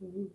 Mhm.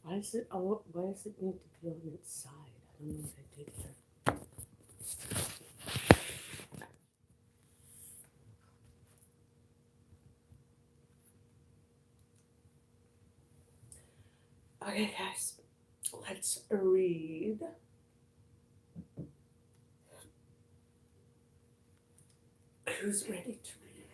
Why is it? Oh, why does it need to be on its side? I don't know what I did here. Okay, guys, let's read. Who's ready to read?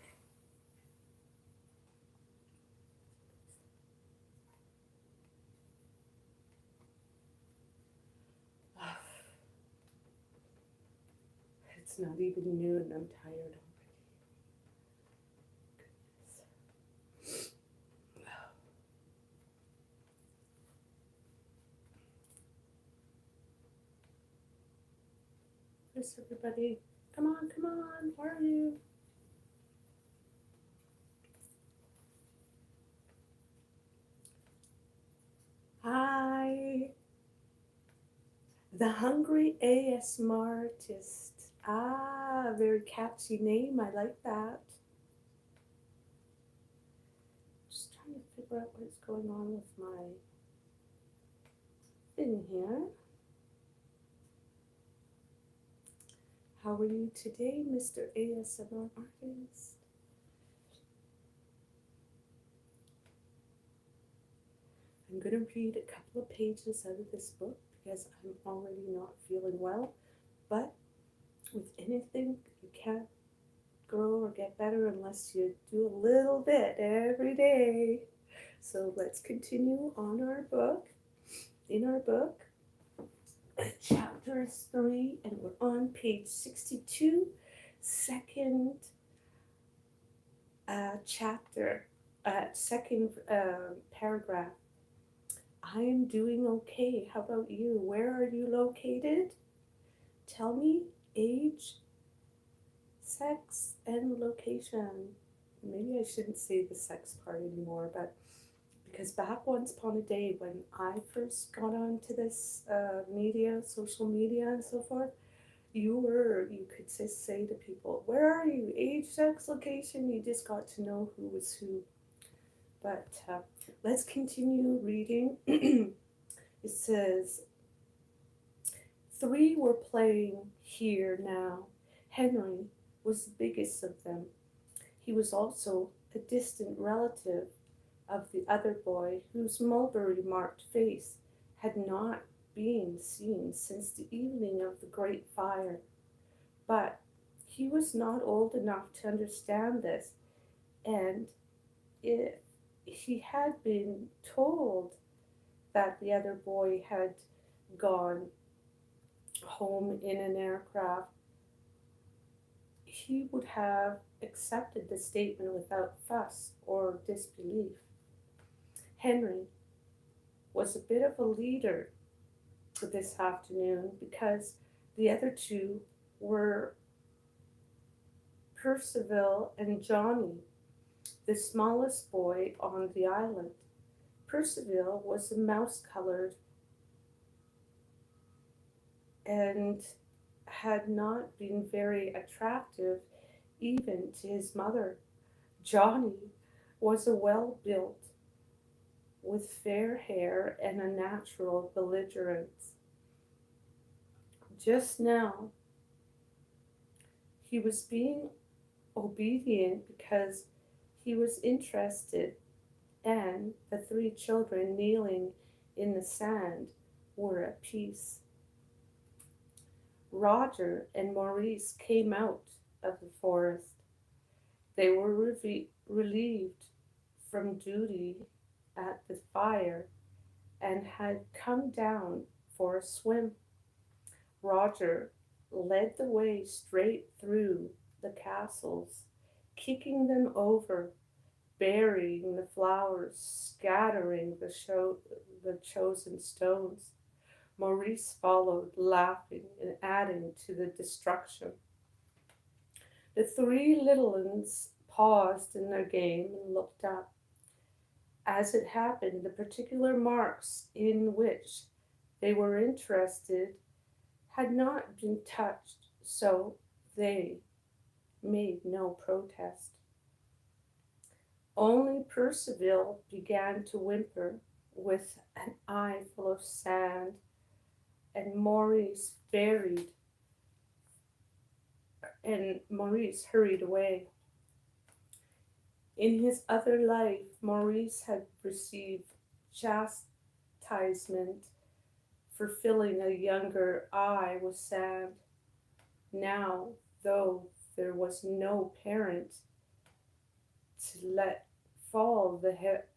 It's not even noon. I'm tired already. Where's everybody? Come on, come on. Where are you? Hi. The Hungry ASMR Artist. Ah, very catchy name. I like that. Just trying to figure out what's going on with my thing here. How are you today, Mr. ASMR Artist? I'm going to read a couple of pages out of this book. because I'm already not feeling well. But with anything, you can't grow or get better unless you do a little bit every day. So let's continue on our book. In our book, chapter 3, and we're on page 62, second chapter, second paragraph. I am doing okay. How about you? Where are you located? Tell me age, sex, and location. Maybe I shouldn't say the sex part anymore, but because back once upon a day when I first got onto this media, social media, and so forth, you could just say to people, "Where are you? Age, sex, location." You just got to know who was who. But let's continue reading. It says, "Three were playing here now. Henry was the biggest of them. He was also a distant relative of the other boy whose mulberry marked face had not been seen since the evening of the great fire. But he was not old enough to understand this, and if he had been told that the other boy had gone home in an aircraft, he would have accepted the statement without fuss or disbelief. Henry was a bit of a leader this afternoon because the other two were Percival and Johnny, the smallest boy on the island. Percival was a mouse-colored and had not been very attractive even to his mother. Johnny was a well-built, with fair hair and a natural belligerence. Just now, he was being obedient because he was interested, and the three children kneeling in the sand were at peace. Roger and Maurice came out of the forest. They were relieved from duty at the fire and had come down for a swim. Roger led the way straight through the castles, kicking them over, burying the flowers, scattering the chosen stones. Maurice followed, laughing and adding to the destruction. The three little ones paused in their game and looked up. As it happened, the particular marks in which they were interested had not been touched, so they made no protest. Only Percival began to whimper with an eye full of sand, and Maurice hurried away. In his other life, Maurice had received chastisement for filling a younger eye with sand. Now, though there was no parent to let fall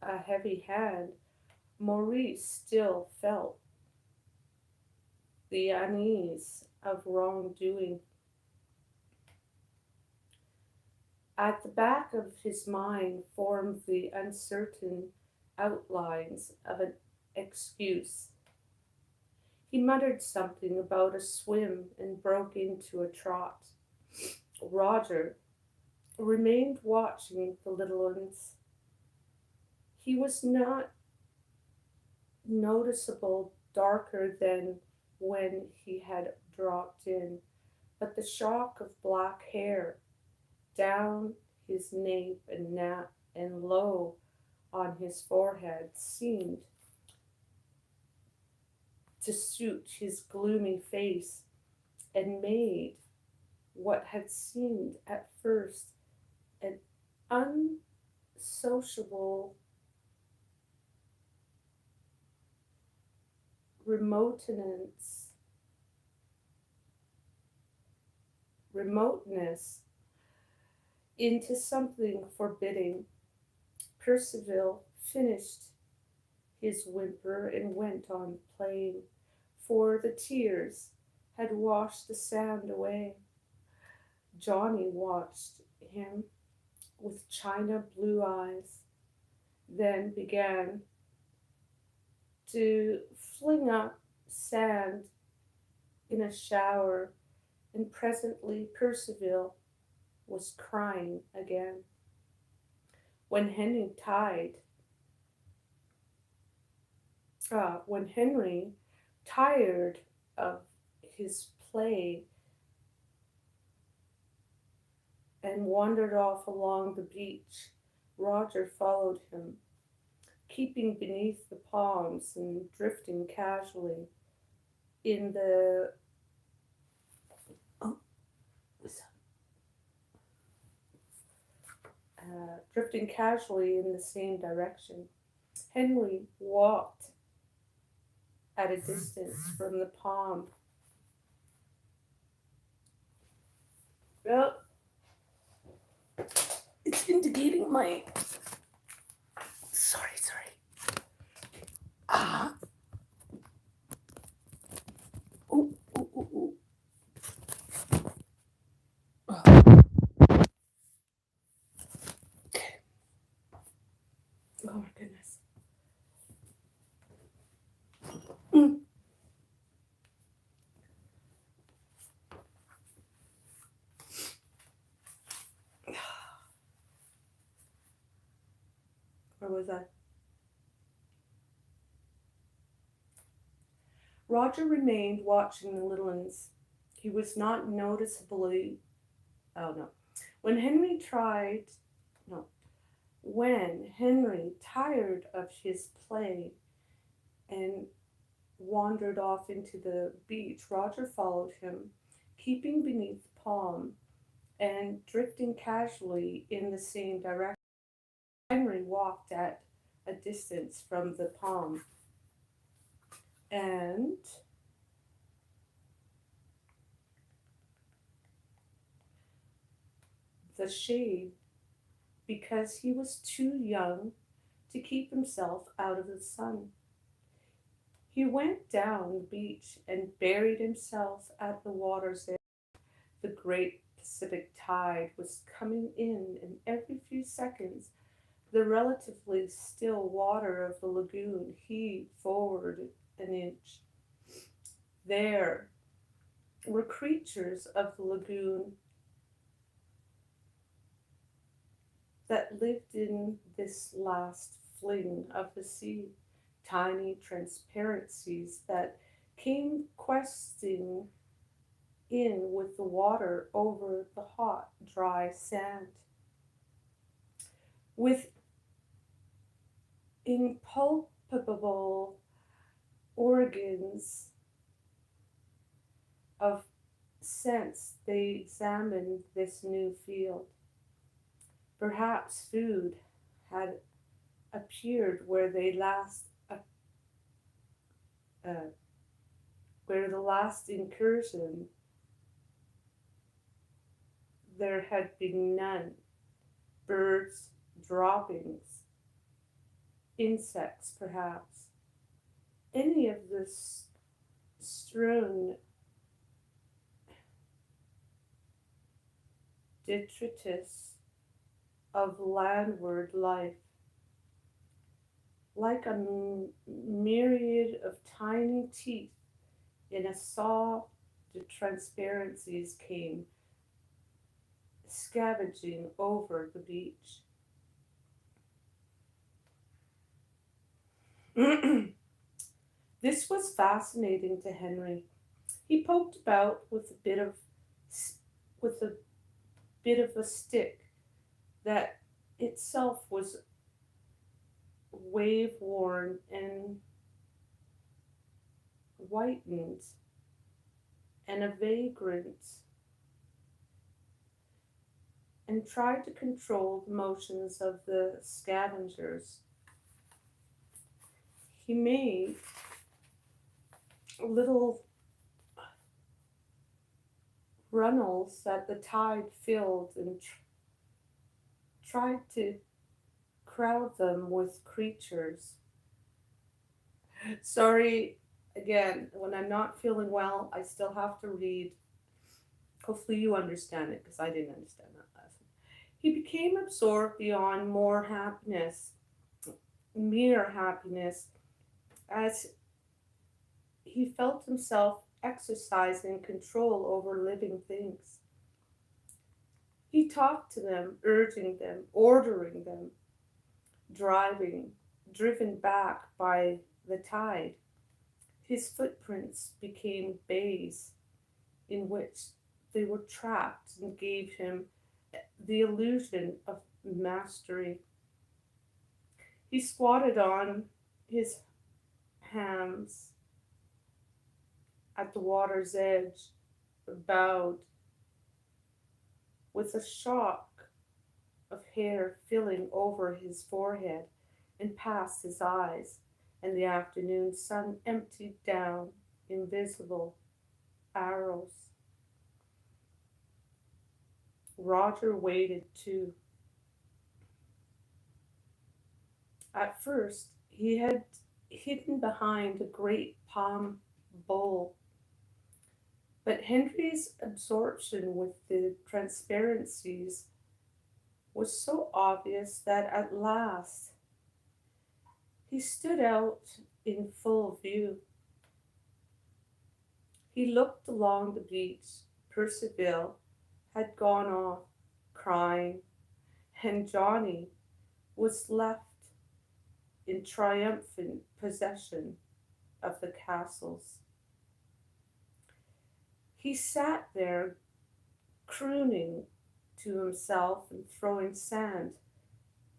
a heavy hand, Maurice still felt the unease of wrongdoing. At the back of his mind formed the uncertain outlines of an excuse. He muttered something about a swim and broke into a trot. Roger remained watching the little ones. He was not noticeable darker than when he had dropped in, but the shock of black hair down his nape and low on his forehead seemed to suit his gloomy face and made what had seemed at first an unsociable remoteness, remoteness into something forbidding. Percival finished his whimper and went on playing, for the tears had washed the sand away. Johnny watched him with china blue eyes, then began to fling up sand in a shower, and presently Percival was crying again. When Henry tied, when Henry, tired of his play and wandered off along the beach, Roger followed him, keeping beneath the palms and drifting casually in the oh, drifting casually in the same direction. Henry walked at a distance from the palm. Well, it's indicating my. Sorry. Ah. Oh, oh. Oh my goodness. Mm. Where was I? Roger remained watching the little ones. He was not noticeably. Oh no. When Henry tried. No. When Henry, tired of his play and wandered off into the beach, Roger followed him, keeping beneath the palm and drifting casually in the same direction. Henry walked at a distance from the palm, and the shade, because he was too young to keep himself out of the sun. He went down the beach and buried himself at the water's edge. The great Pacific tide was coming in, and every few seconds the relatively still water of the lagoon heaved forward an inch. There were creatures of the lagoon that lived in this last fling of the sea, tiny transparencies that came questing in with the water over the hot, dry sand. With impalpable organs of sense, they examined this new field. Perhaps food had appeared uh, where the last incursion there had been none. Birds, droppings, insects, perhaps. Any of the strewn detritus of landward life, like a myriad of tiny teeth in a saw, the transparencies came scavenging over the beach. This was fascinating to Henry. He poked about with a bit of a stick that itself was wave worn and whitened, and a vagrant, and tried to control the motions of the scavengers. He made little runnels that the tide filled and tried to crowd them with creatures. Sorry, again, when I'm not feeling well, I still have to read. Hopefully, you understand it because I didn't understand that lesson. He became absorbed beyond mere happiness, as he felt himself exercising control over living things. He talked to them, urging them, ordering them, driving, driven back by the tide. His footprints became bays in which they were trapped and gave him the illusion of mastery. He squatted on his hams at the water's edge, bowed, with a shock of hair filling over his forehead and past his eyes, and the afternoon sun emptied down invisible arrows. Roger waited too. At first, he had hidden behind a great palm bowl, but Henry's absorption with the transparencies was so obvious that at last he stood out in full view. He looked along the beach. Percival had gone off, crying, and Johnny was left in triumphant possession of the castles. He sat there crooning to himself and throwing sand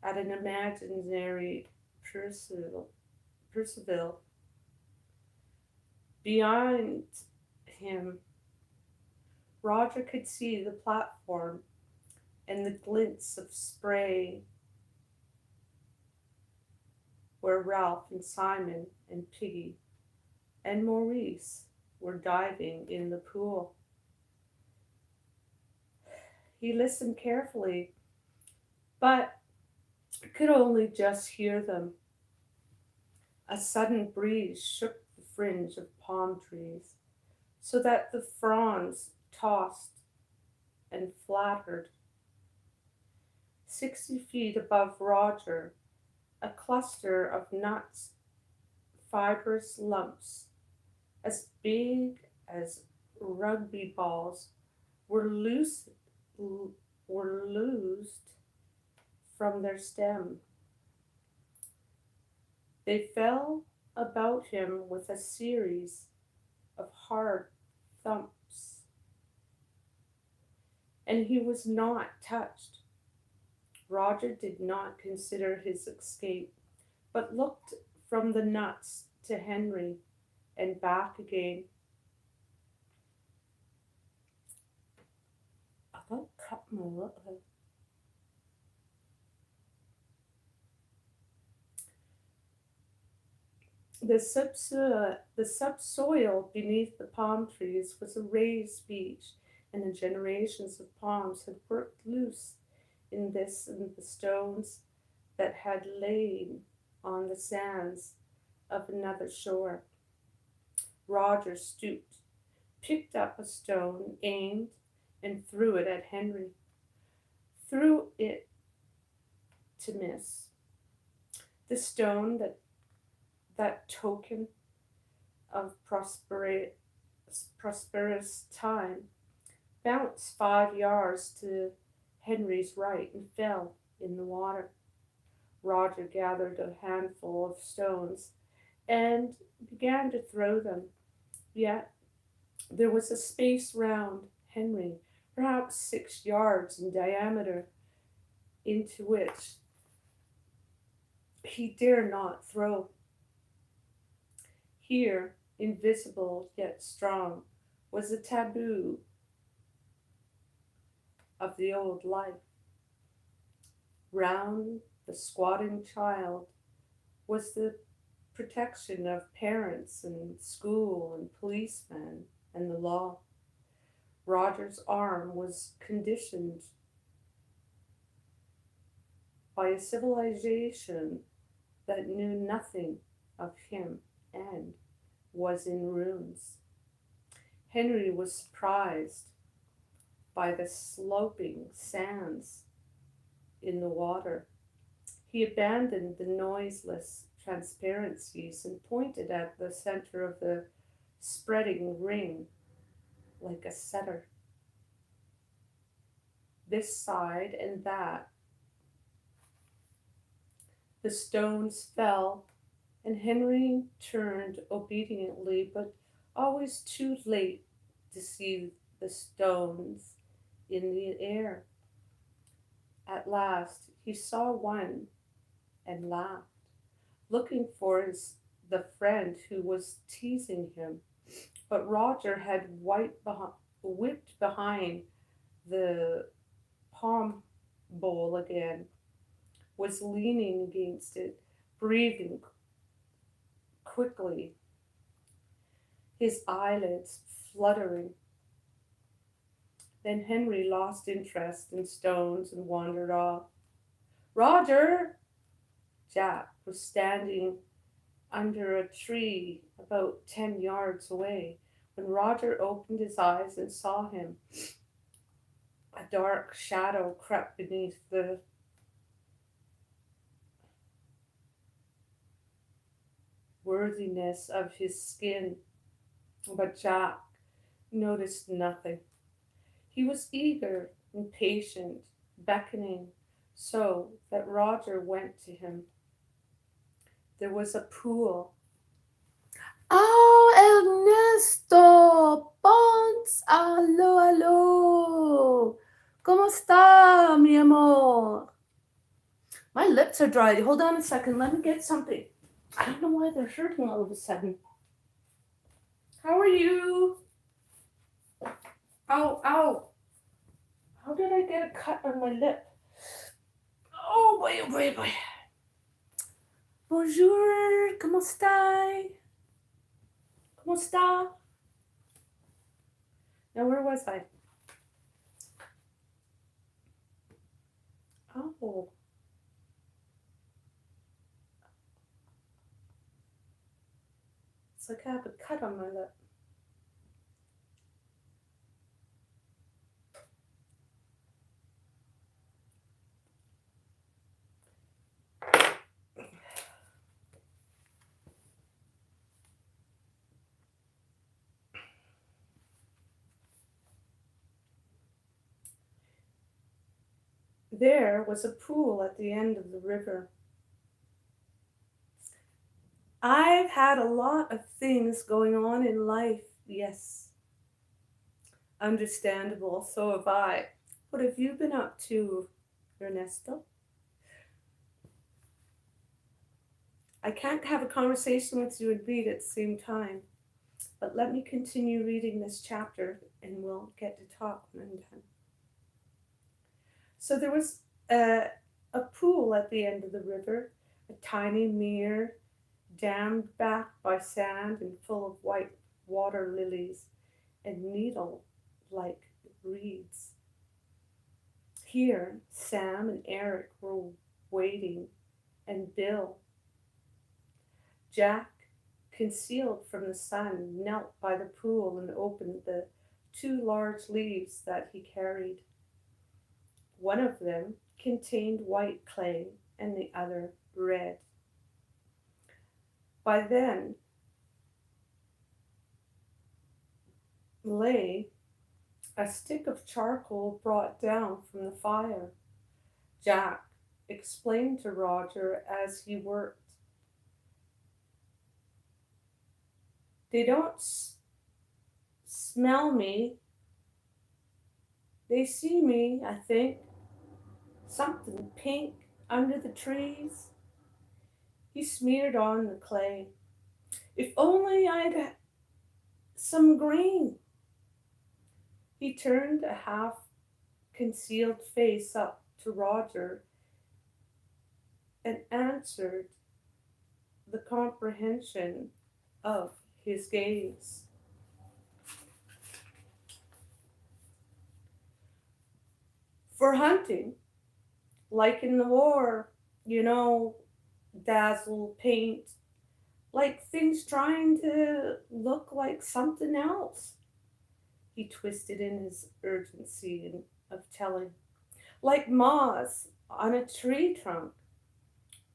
at an imaginary Percival. Percival. Behind him, Roger could see the platform and the glints of spray where Ralph and Simon and Piggy and Maurice were diving in the pool. He listened carefully, but could only just hear them. A sudden breeze shook the fringe of palm trees, so that the fronds tossed and flattered. 60 feet above Roger, a cluster of nuts, fibrous lumps as big as rugby balls, were loosed from their stem. They fell about him with a series of hard thumps, and he was not touched. Roger did not consider his escape, but looked from the nuts to Henry and back again. I got cut my lip. The subsoil beneath the palm trees was a raised beach, and the generations of palms had worked loose in this and the stones that had lain on the sands of another shore. Roger stooped, picked up a stone, aimed, and threw it at Henry. Threw it to miss. The stone, that token of prosperous time, bounced 5 yards to Henry's right and fell in the water. Roger gathered a handful of stones and began to throw them. Yet there was a space round Henry, perhaps 6 yards in diameter, into which he dare not throw. Here, invisible yet strong, was the taboo of the old life. Round the squatting child was the protection of parents and school and policemen and the law. Roger's arm was conditioned by a civilization that knew nothing of him and was in ruins. Henry was surprised by the sloping sands in the water. He abandoned the noiseless transparencies and pointed at the center of the spreading ring like a setter. This side and that, the stones fell, and Henry turned obediently, but always too late to see the stones in the air. At last he saw one and laughed, looking for the friend who was teasing him. But Roger had whipped behind the palm bowl again, was leaning against it, breathing quickly, his eyelids fluttering. Then Henry lost interest in stones and wandered off. Roger! Jack was standing under a tree about 10 yards away. When Roger opened his eyes and saw him, a dark shadow crept beneath the worthiness of his skin. But Jack noticed nothing. He was eager and patient, beckoning so that Roger went to him. There was a pool. Oh, Ernesto! Pons! Aló, aló! ¿Cómo está, mi amor? My lips are dry. Hold on a second. Let me get something. I don't know why they're hurting all of a sudden. How are you? Ow, ow. How did I get a cut on my lip? Oh boy, oh boy, oh boy. Bonjour, ¿cómo está? ¿Cómo está? Now, where was I? Oh. It's like I have a cut on my lip. There was a pool at the end of the river. I've had a lot of things going on in life, yes. Understandable, so have I. What have you been up to, Ernesto? I can't have a conversation with you and read at the same time, but let me continue reading this chapter and we'll get to talk when I'm done. So there was a pool at the end of the river, a tiny mere, dammed back by sand and full of white water lilies and needle-like reeds. Here, Sam and Eric were waiting, and Bill. Jack, concealed from the sun, knelt by the pool and opened the 2 large leaves that he carried. One of them contained white clay and the other red. By then lay a stick of charcoal brought down from the fire. Jack explained to Roger as he worked. They don't smell me. They see me, I think. Something pink under the trees. He smeared on the clay. If only I'd some green. He turned a half-concealed face up to Roger and answered the comprehension of his gaze. For hunting, like in the war, you know, dazzle, paint, like things trying to look like something else. He twisted in his urgency of telling. Like moths on a tree trunk.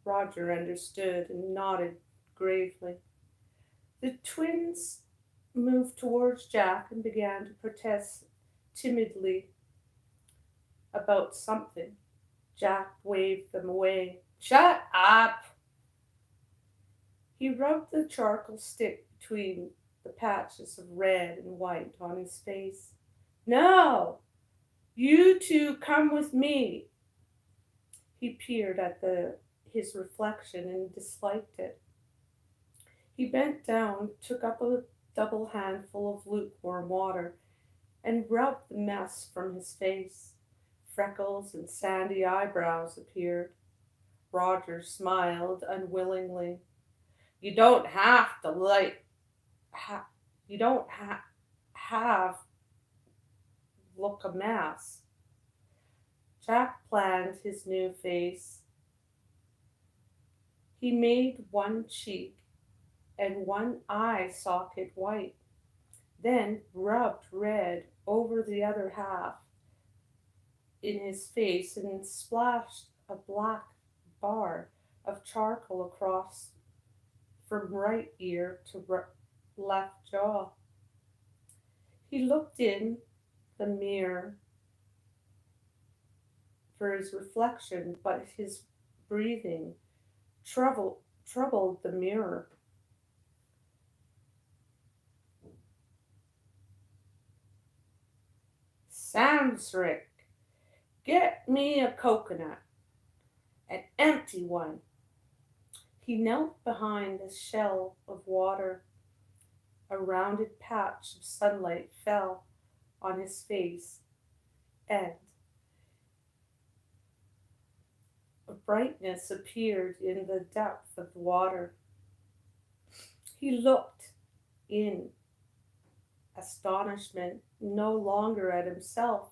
Roger understood and nodded gravely. The twins moved towards Jack and began to protest timidly about something. Jack waved them away. Shut up! He rubbed the charcoal stick between the patches of red and white on his face. No! You two come with me. He peered at his reflection and disliked it. He bent down, took up a double handful of lukewarm water, and rubbed the mess from his face. Freckles and sandy eyebrows appeared. Roger smiled unwillingly. You don't have to you don't have look a mess. Jack planned his new face. He made one cheek and one eye socket white, then rubbed red over the other half in his face and splashed a black bar of charcoal across from right ear to left jaw. He looked in the mirror for his reflection, but his breathing troubled the mirror. Samsrick, get me a coconut, an empty one. He knelt behind a shell of water. A rounded patch of sunlight fell on his face, and a brightness appeared in the depth of the water. He looked in astonishment, no longer at himself,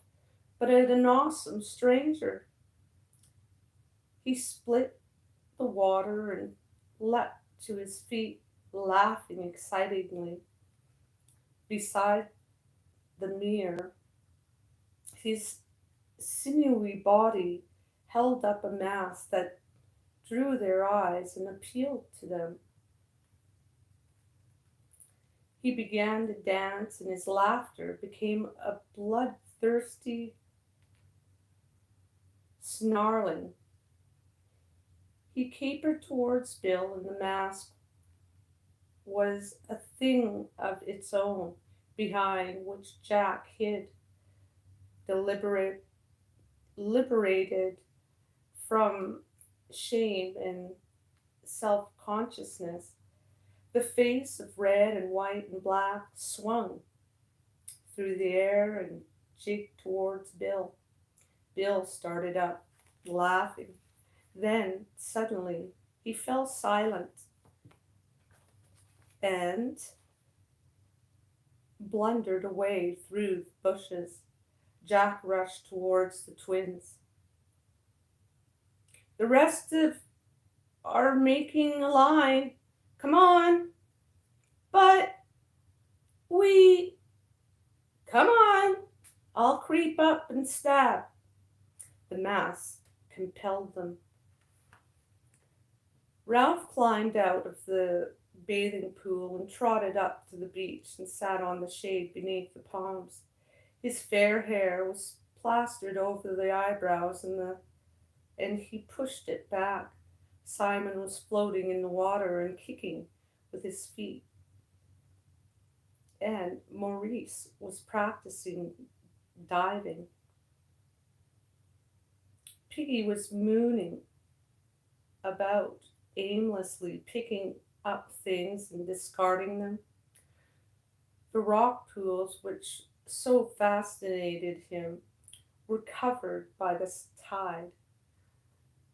but at an awesome stranger. He split the water and leapt to his feet, laughing excitedly. Beside the mirror, his sinewy body held up a mask that drew their eyes and appealed to them. He began to dance, and his laughter became a bloodthirsty snarling. He capered towards Bill, and the mask was a thing of its own, behind which Jack hid, liberated from shame and self-consciousness. The face of red and white and black swung through the air and jigged towards Bill. Bill started up, laughing. Then, suddenly, he fell silent and blundered away through the bushes. Jack rushed towards the twins. The rest are making a line. Come on. But come on. I'll creep up and stab. The mask compelled them. Ralph climbed out of the bathing pool and trotted up to the beach and sat on the shade beneath the palms. His fair hair was plastered over the eyebrows and he pushed it back. Simon was floating in the water and kicking with his feet. And Maurice was practicing diving. Piggy was mooning about, aimlessly picking up things and discarding them. The rock pools, which so fascinated him, were covered by the tide.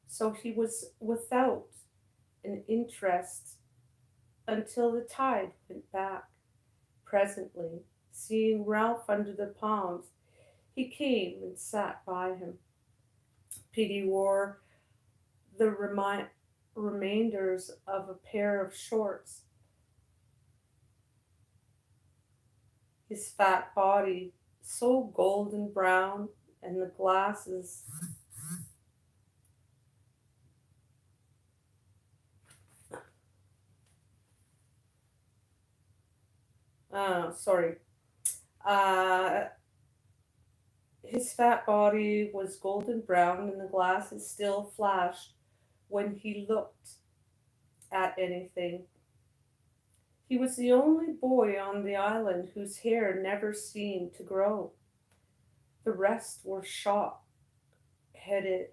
So he was without and interest until the tide went back. Presently, seeing Ralph under the palms, he came and sat by him. Piggy wore the remainders of a pair of shorts. His fat body, so golden brown, and the glasses sorry. Uh, his fat body was golden brown, and the glasses still flashed when he looked at anything. He was the only boy on the island whose hair never seemed to grow. The rest were shock headed,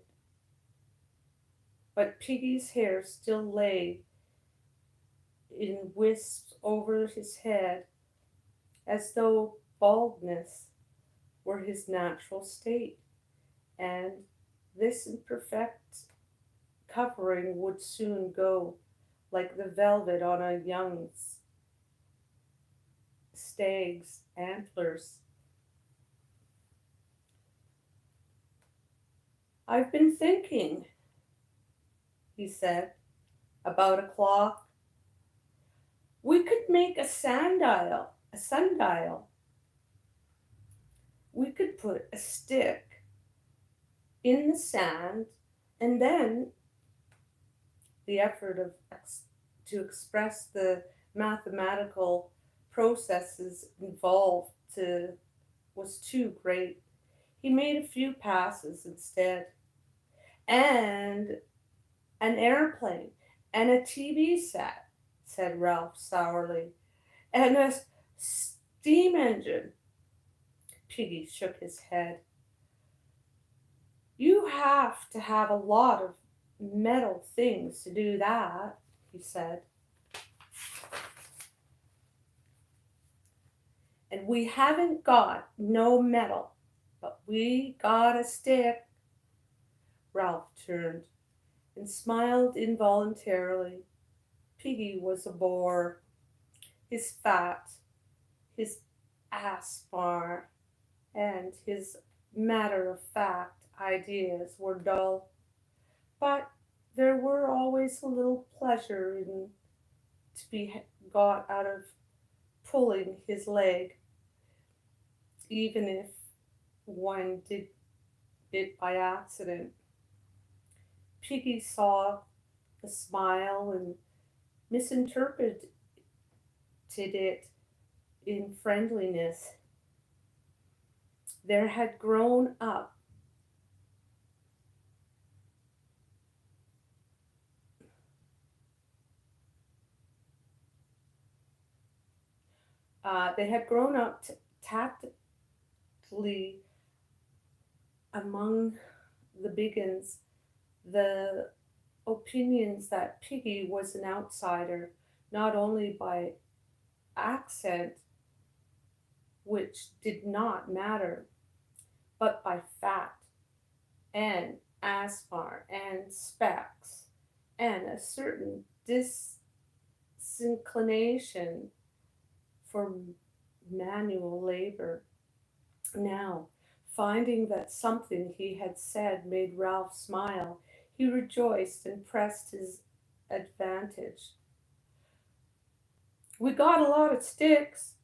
but Piggy's hair still lay in wisps over his head, as though baldness were his natural state, and this imperfect covering would soon go, like the velvet on a young stag's antlers. "I've been thinking," he said, "about a clock. We could make a sundial. We could put a stick in the sand, and then the effort to express the mathematical processes involved was too great. He made a few passes instead. And an airplane and a TV set," said Ralph sourly, "and a steam engine." Piggy shook his head. "You have to have a lot of metal things to do that," he said. "And we haven't got no metal, but we got a stick." Ralph turned and smiled involuntarily. Piggy was a bore. His fat, his aspar, and his matter-of-fact ideas were dull, but there were always a little pleasure in to be got out of pulling his leg, even if one did it by accident. Piggy saw the smile and misinterpreted it in friendliness. There had grown up they had grown up tactically among the Biggins the opinions that Piggy was an outsider, not only by accent, which did not matter, but by fat and aspar and specs and a certain disinclination for manual labor. Now, finding that something he had said made Ralph smile, he rejoiced and pressed his advantage. "We got a lot of sticks.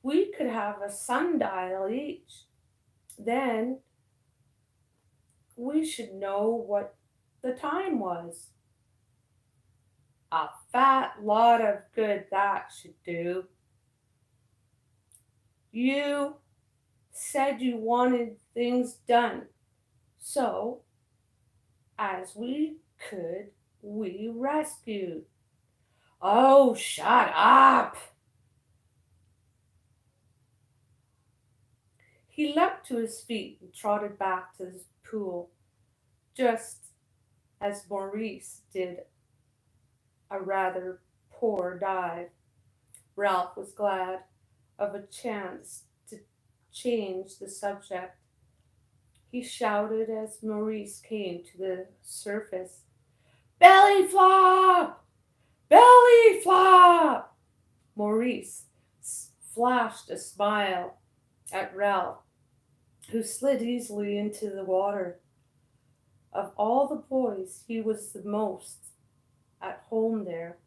We could have a sundial each. Then we should know what the time was. A fat lot of good that should do. You said you wanted things done, so as we could, we rescued." "Oh, shut up!" He leapt to his feet and trotted back to the pool, just as Maurice did a rather poor dive. Ralph was glad of a chance to change the subject. He shouted as Maurice came to the surface. Belly flop! Belly flop! Maurice flashed a smile at Ralph, who slid easily into the water. Of all the boys, he was the most at home there.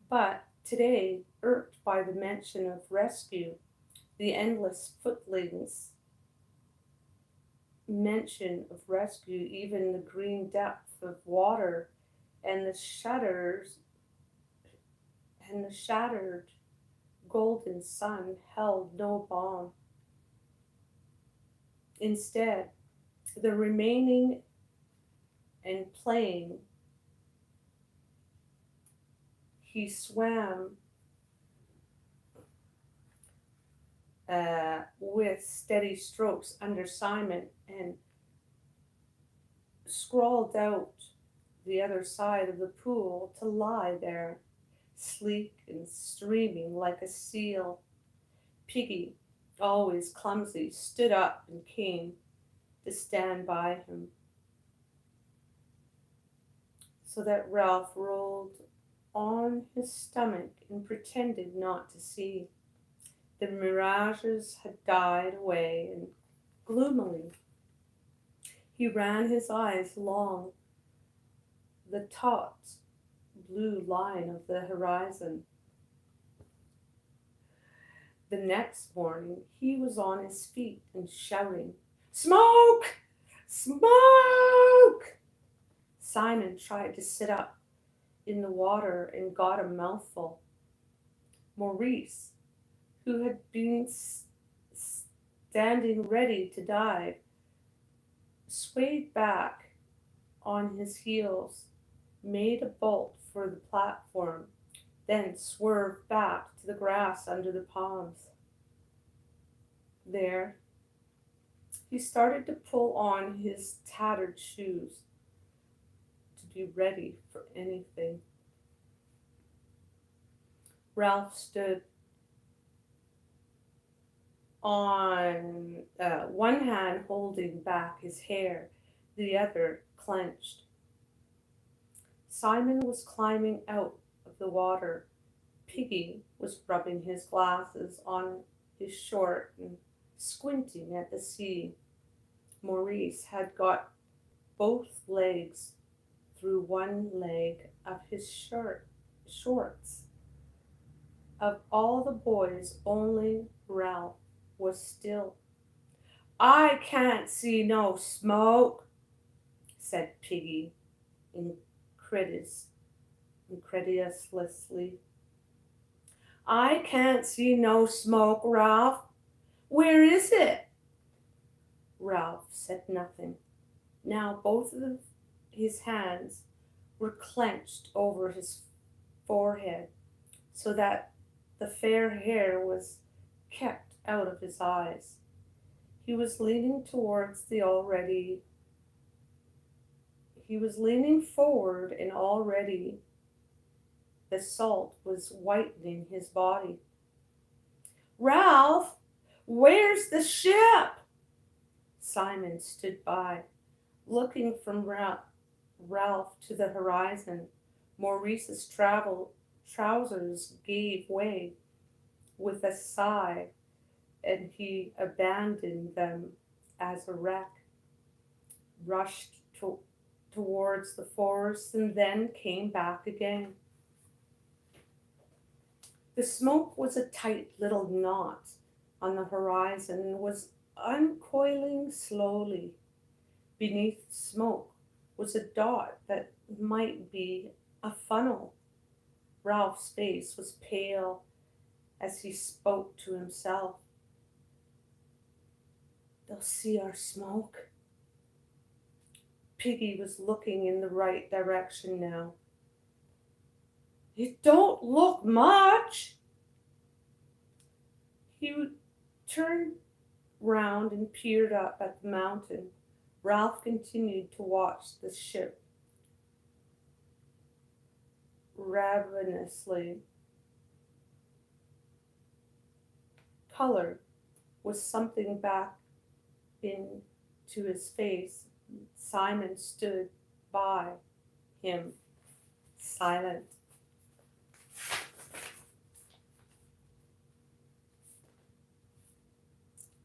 But today, irked by the mention of rescue, the endless footlings mention of rescue, even the green depth of water and the shattered golden sun held no balm. Instead, the remaining and playing, he swam with steady strokes under Simon and scrawled out the other side of the pool to lie there, sleek and streaming like a seal. Piggy, always clumsy, stood up and came to stand by him, so that Ralph rolled on his stomach and pretended not to see. The mirages had died away, and gloomily he ran his eyes along the taut blue line of the horizon. The next morning he was on his feet and shouting, "Smoke! Smoke!" Simon tried to sit up in the water and got a mouthful. Maurice, who had been standing ready to dive, swayed back on his heels, made a bolt for the platform, then swerved back to the grass under the palms. There, he started to pull on his tattered shoes to be ready for anything. Ralph stood on one hand holding back his hair, the other clenched. Simon was climbing out of the water. Piggy was rubbing his glasses on his short and squinting at the sea. Maurice had got both legs through one leg of his shorts. Of all the boys, only Ralph was still. "I can't see no smoke," said Piggy incredulously. "I can't see no smoke, Ralph. Where is it?" Ralph said nothing. Now both of his hands were clenched over his forehead, so that the fair hair was kept out of his eyes. He was leaning forward, and already the salt was whitening his body. "Ralph, where's the ship?" Simon stood by, looking from Ralph to the horizon. Maurice's trousers gave way with a sigh, and he abandoned them as a wreck, rushed towards the forest, and then came back again. The smoke was a tight little knot on the horizon and was uncoiling slowly. Beneath the smoke was a dot that might be a funnel. Ralph's face was pale as he spoke to himself. "They'll see our smoke." Piggy was looking in the right direction now. "It don't look much." He turned round and peered up at the mountain. Ralph continued to watch the ship ravenously. Color was something back into his face. Simon stood by, him silent.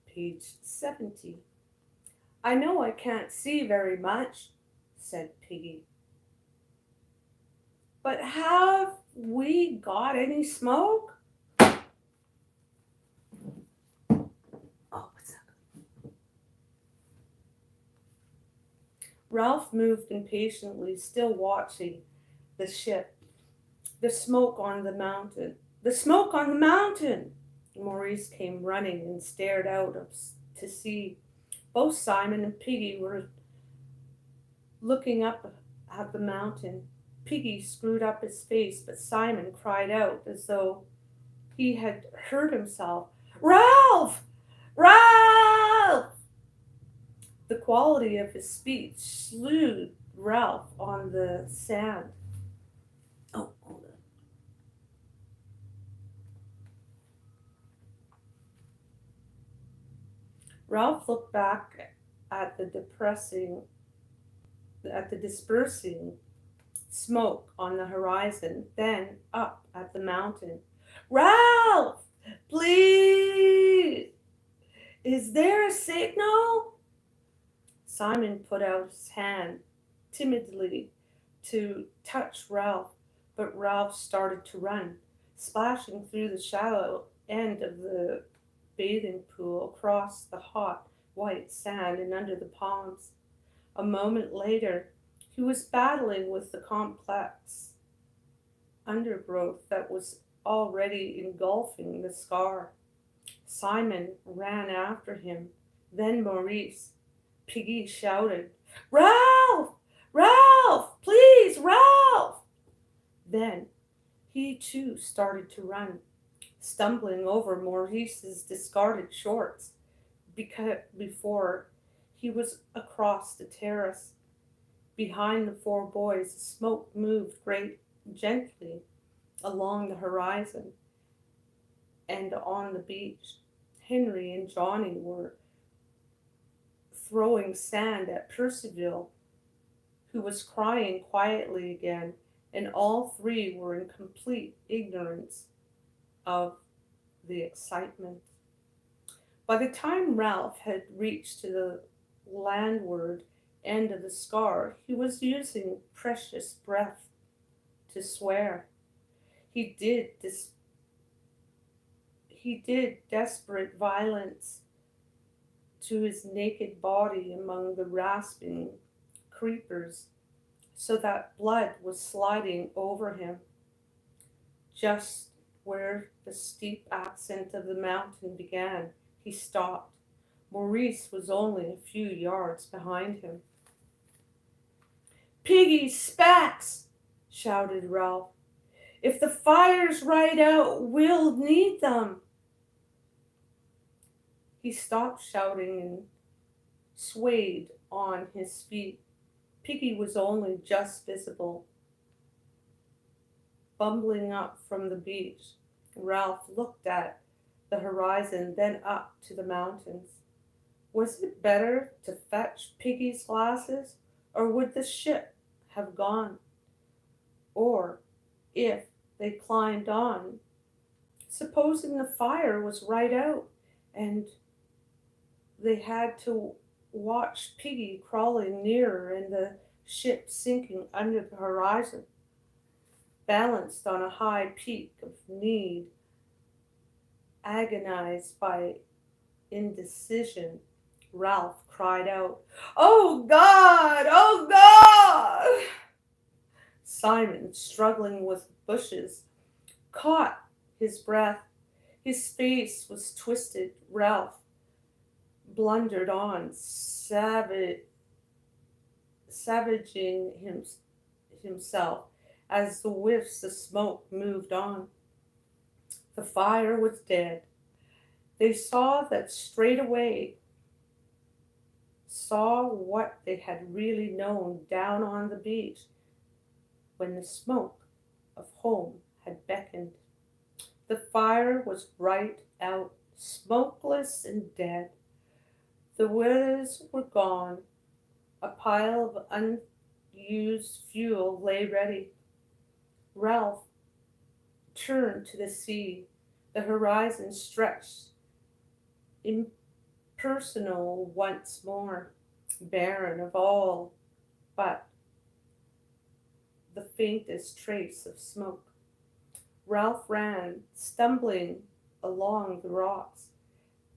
Page 70. I know I can't see very much, said Piggy. But have we got any smoke? Oh, what's that? Ralph moved impatiently, still watching the ship. The smoke on the mountain. The smoke on the mountain! Maurice came running and stared out to sea. Both Simon and Piggy were looking up at the mountain. Piggy screwed up his face, but Simon cried out as though he had hurt himself. Ralph! Ralph! The quality of his speech slewed Ralph on the sand. Oh, hold on. Ralph looked back at the dispersing smoke on the horizon, then up at the mountain. Ralph! Please! Is there a signal? Simon put out his hand timidly to touch Ralph, but Ralph started to run, splashing through the shallow end of the bathing pool across the hot white sand and under the palms. A moment later, he was battling with the complex undergrowth that was already engulfing the scar. Simon ran after him, then Maurice. Piggy shouted, Ralph! Ralph! Please, Ralph! Then he too started to run, stumbling over Maurice's discarded shorts before he was across the terrace. Behind the four boys, the smoke moved gently along the horizon and on the beach. Henry and Johnny were throwing sand at Percival, who was crying quietly again, and all three were in complete ignorance of the excitement. By the time Ralph had reached to the landward end of the scar, he was using precious breath to swear. He did desperate violence to his naked body among the rasping creepers, so that blood was sliding over him. Just where the steep ascent of the mountain began, he stopped. Maurice was only a few yards behind him. Piggy's spats! Shouted Ralph. If the fire's right out, we'll need them. He stopped shouting and swayed on his feet. Piggy was only just visible. Bumbling up from the beach, Ralph looked at the horizon, then up to the mountains. Was it better to fetch Piggy's glasses, or would the ship have gone? Or, if they climbed on, supposing the fire was right out, and they had to watch Piggy crawling nearer and the ship sinking under the horizon, balanced on a high peak of need, agonized by indecision, Ralph cried out, Oh God! Oh God! Simon, struggling with bushes, caught his breath. His face was twisted. Ralph blundered on, savaging himself as the whiffs of smoke moved on. The fire was dead. They saw that straightaway, saw what they had really known down on the beach when the smoke of home had beckoned. The fire was right out, smokeless and dead. The withers were gone. A pile of used fuel lay ready. Ralph turned to the sea. The horizon stretched impersonal once more, barren of all but the faintest trace of smoke. Ralph ran, stumbling along the rocks,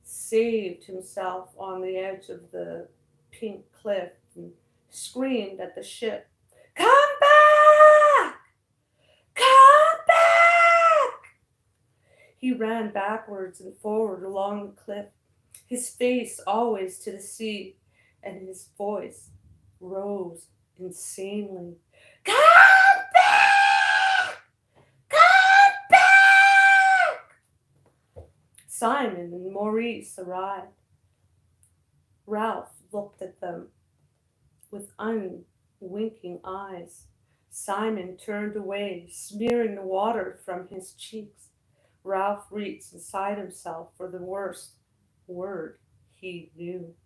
saved himself on the edge of the pink cliff, and screamed at the ship, "Come back! Come back!" He ran backwards and forward along the cliff, his face always to the sea, and his voice rose insanely. "Come back! Come back!" Simon and Maurice arrived. Ralph looked at them with unwinking eyes. Simon turned away, smearing the water from his cheeks. Ralph reached inside himself for the worst word he knew.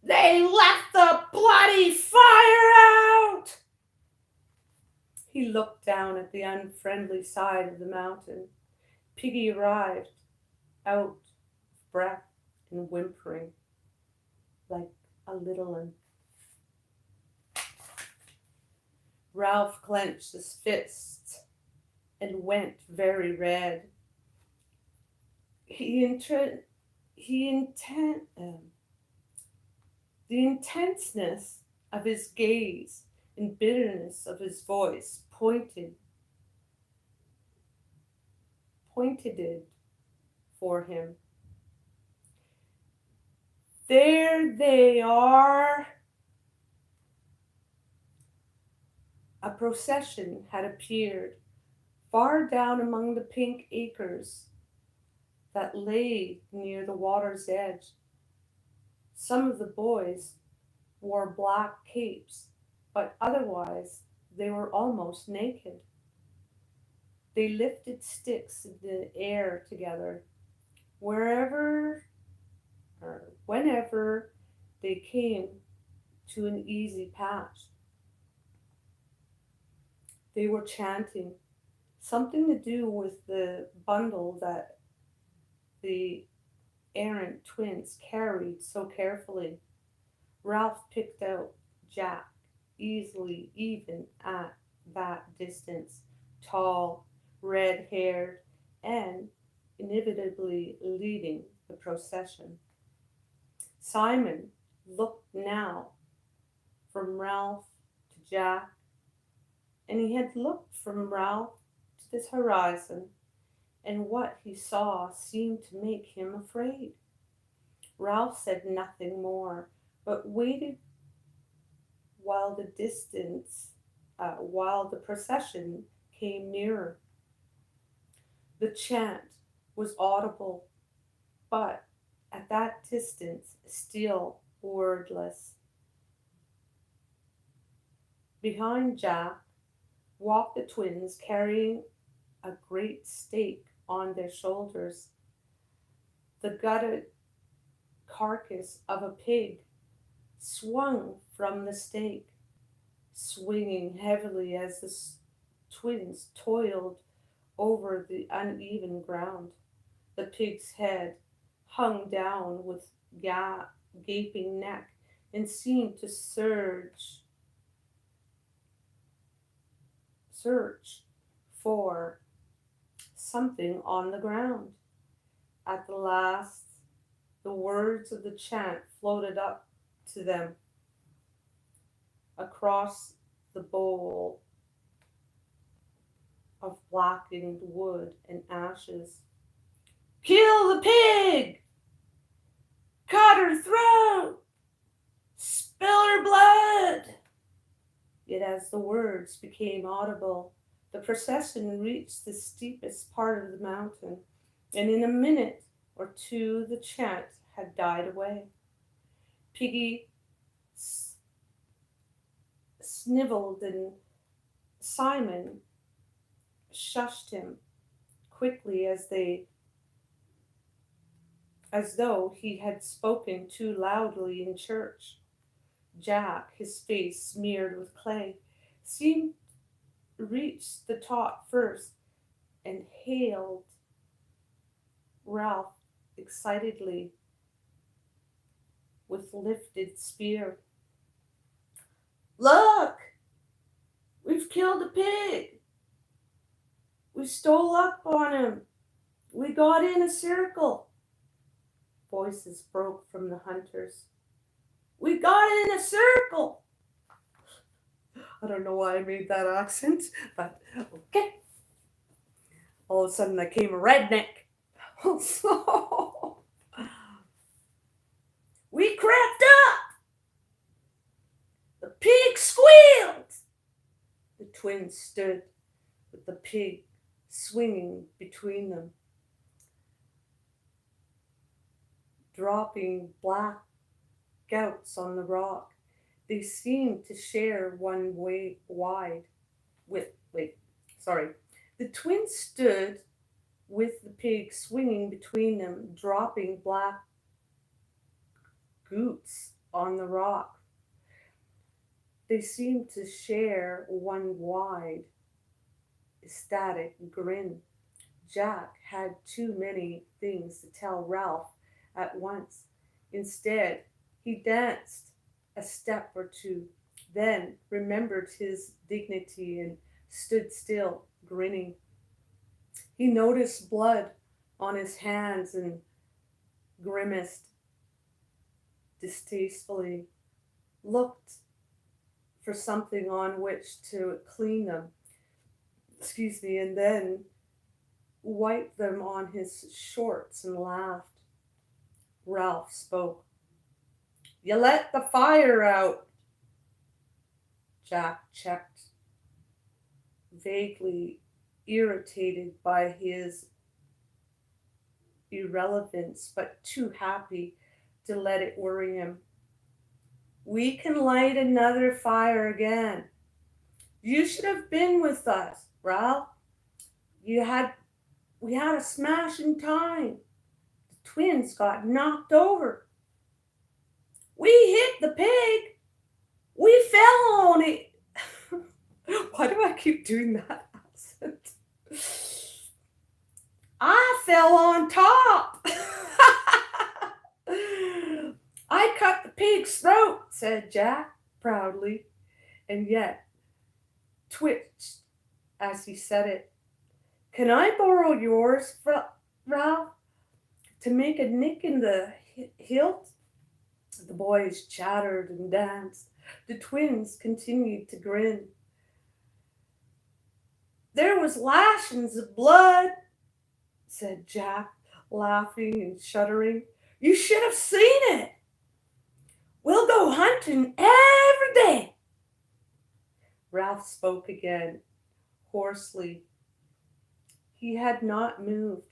"They left the bloody fire out!" He looked down at the unfriendly side of the mountain. Piggy arrived, out of breath and whimpering like a little one. Ralph clenched his fists and went very red. The intenseness of his gaze and bitterness of his voice pointed for him. "There they are!" A procession had appeared far down among the pink acres that lay near the water's edge. Some of the boys wore black capes, but otherwise they were almost naked. They lifted sticks in the air together wherever or whenever they came to an easy patch. They were chanting something to do with the bundle that the errant twins carried so carefully. Ralph picked out Jack easily, even at that distance, tall, red-haired, and inevitably leading the procession. Simon looked now from Ralph to Jack, and he had looked from Ralph to this horizon, and what he saw seemed to make him afraid. Ralph said nothing more, but waited while while the procession came nearer. The chant was audible, but at that distance still wordless. Behind Jack walked the twins, carrying a great stake on their shoulders, the gutted carcass of a pig swung from the stake, swinging heavily as the twins toiled over the uneven ground. The pig's head hung down with gaping neck and seemed to search for something on the ground. At the last, the words of the chant floated up to them across the bowl of blackened wood and ashes. "Kill the pig! Cut her throat! Spill her blood!" Yet as the words became audible, the procession reached the steepest part of the mountain, and in a minute or two the chant had died away. Piggy sniveled, and Simon shushed him quickly as though he had spoken too loudly in church. Jack, his face smeared with clay, seemed to reach the top first and hailed Ralph excitedly with lifted spear. Look! We've killed a pig! We stole up on him! We got in a circle! Voices broke from the hunters. We got in a circle! I don't know why I made that accent, but okay. All of a sudden I came a redneck. So we crept up. The pig squealed. The twins stood with the pig swinging between them, dropping black gouts on the rock. They seemed to share one way wide sorry. The twins stood with the pig swinging between them, dropping black goots on the rock. They seemed to share one wide, ecstatic grin. Jack had too many things to tell Ralph at once. Instead, he danced a step or two, then remembered his dignity and stood still, grinning. He noticed blood on his hands and grimaced distastefully, looked for something on which to clean them, and then wiped them on his shorts and laughed. Ralph spoke. You let the fire out. Jack checked, vaguely irritated by his irrelevance, but too happy to let it worry him. We can light another fire again. You should have been with us, Ralph. We had a smashing time. The twins got knocked over. We hit the pig. We fell on it. Why do I keep doing that accent? I fell on top. I cut the pig's throat, said Jack proudly, and yet twitched as he said it. Can I borrow yours, Ralph, to make a nick in the hilt? The boys chattered and danced. The twins continued to grin. There was lashings of blood, said Jack, laughing and shuddering. You should have seen it. We'll go hunting every day. Ralph spoke again, hoarsely. He had not moved.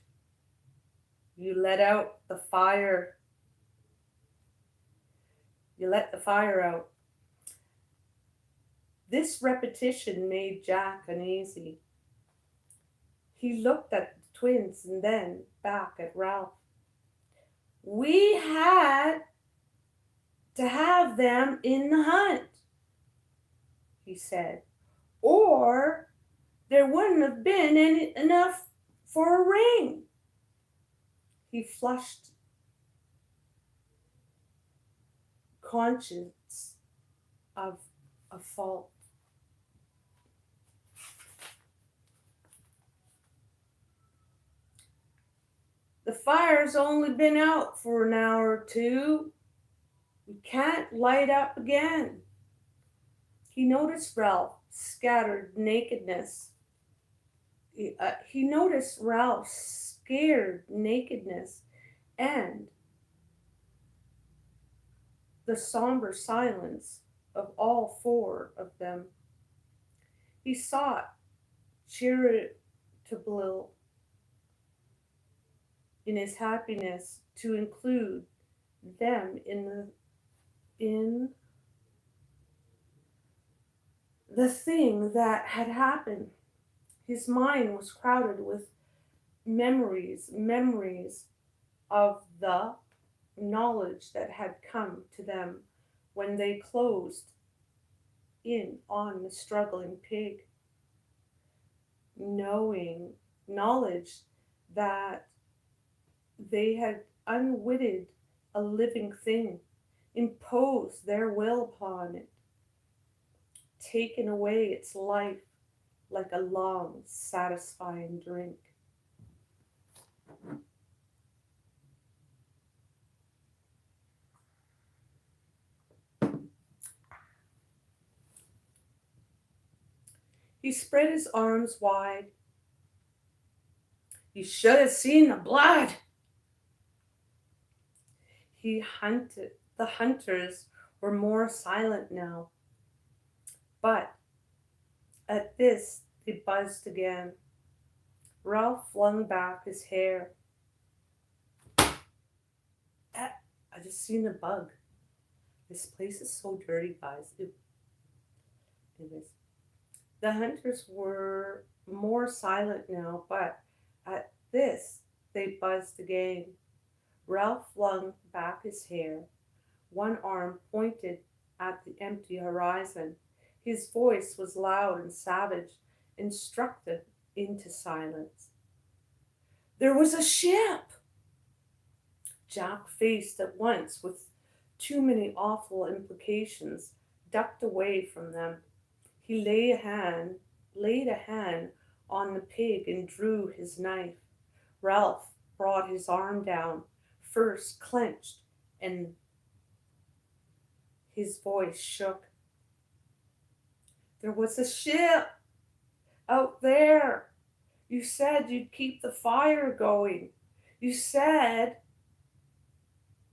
You let the fire out. This repetition made Jack uneasy. He looked at the twins and then back at Ralph. We had to have them in the hunt, he said, or there wouldn't have been enough for a ring. He flushed, conscious of a fault. The fire's only been out for an hour or two. We can't light up again. He noticed Ralph's scattered nakedness. He noticed Ralph's scared nakedness and the somber silence of all four of them. He sought charitable in his happiness to include them in the thing that had happened. His mind was crowded with memories of the knowledge that had come to them when they closed in on the struggling pig, knowledge that they had unwitted a living thing, imposed their will upon it, taken away its life like a long, satisfying drink. He spread his arms wide. You should have seen the blood. The hunters were more silent now, but at this they buzzed again. Ralph flung back his hair. I just seen a bug. This place is so dirty, guys. Anyways, the hunters were more silent now, but at this they buzzed again. Ralph flung back his hair. One arm pointed at the empty horizon. His voice was loud and savage, instructive into silence. There was a ship! Jack faced at once with too many awful implications, ducked away from them. He laid a hand on the pig and drew his knife. Ralph brought his arm down, first clenched, and his voice shook. There was a ship out there. You said you'd keep the fire going. You said,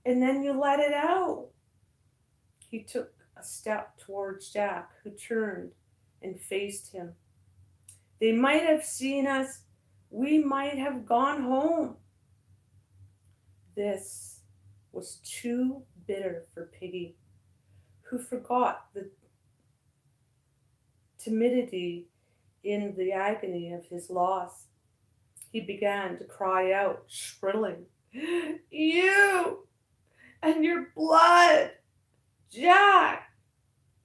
and then you let it out. He took a step towards Jack, who turned and faced him. They might have seen us. We might have gone home. This was too bitter for Piggy, who forgot the timidity in the agony of his loss. He began to cry out, shrilling, You and your blood, Jack,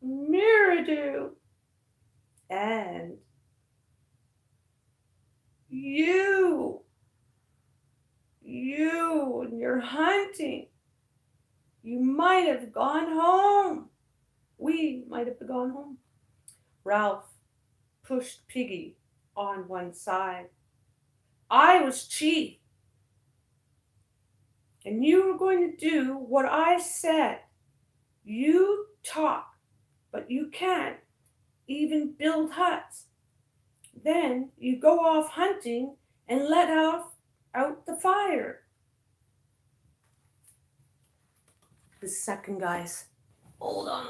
Meridew, and you and your hunting. You might have gone home. We might have gone home. Ralph pushed Piggy on one side. I was chief, and you were going to do what I said. You talk, but you can't even build huts. Then you go off hunting and let out the fire. The second, guys. Hold on.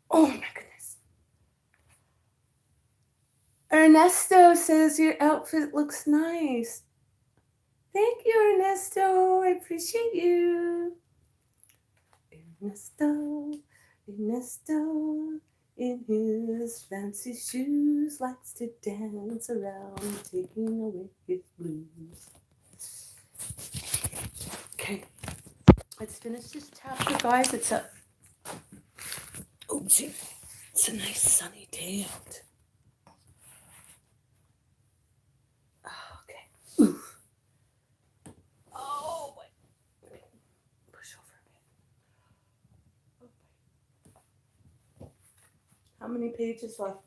Oh my goodness. Ernesto says your outfit looks nice. Thank you, Ernesto. I appreciate you. Ernesto, in his fancy shoes, likes to dance around, taking away his blues. Okay, let's finish this chapter, guys. It's a nice sunny day out. Okay. Oof. Oh boy. Push over a bit. How many pages left?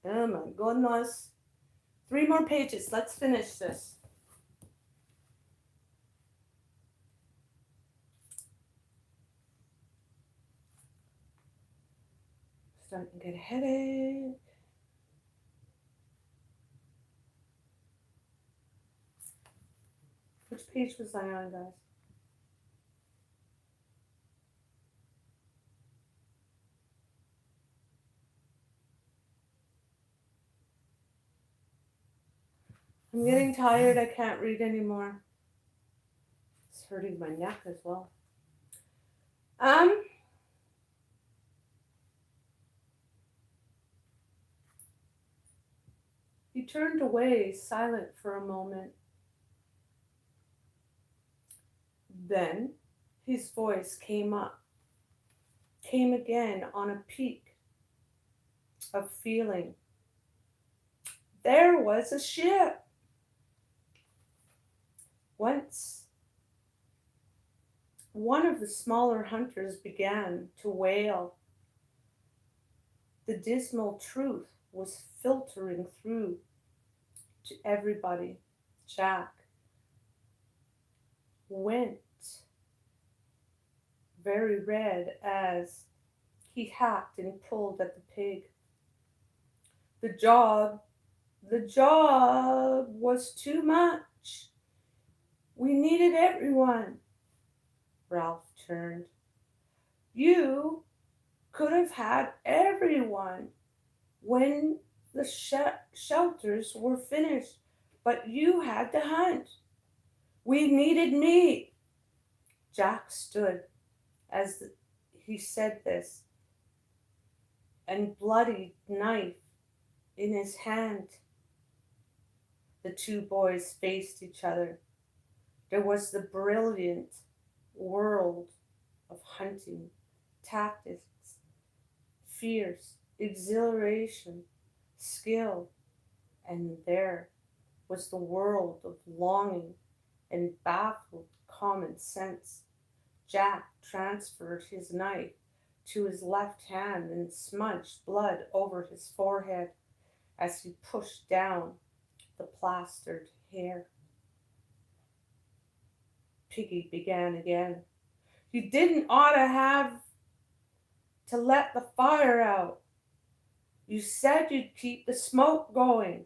Oh my goodness. 3 more pages. Let's finish this. Starting to get a headache. Which page was I on, guys? I'm getting tired. I can't read anymore. It's hurting my neck as well. He turned away, silent for a moment. Then his voice came again on a peak of feeling. There was a ship. Once one of the smaller hunters began to wail. The dismal truth was filtering through to everybody. Jack went very red as he hacked and pulled at the pig. The job was too much. We needed everyone. Ralph turned. You could have had everyone when the shelters were finished, but you had to hunt. We needed meat. Jack stood as he said this, and bloody knife in his hand. The two boys faced each other. There was the brilliant world of hunting, tactics, fierce, exhilaration, skill, and there was the world of longing and baffled common sense. Jack transferred his knife to his left hand and smudged blood over his forehead as he pushed down the plastered hair. Piggy began again. You didn't ought to have to let the fire out. You said you'd keep the smoke going.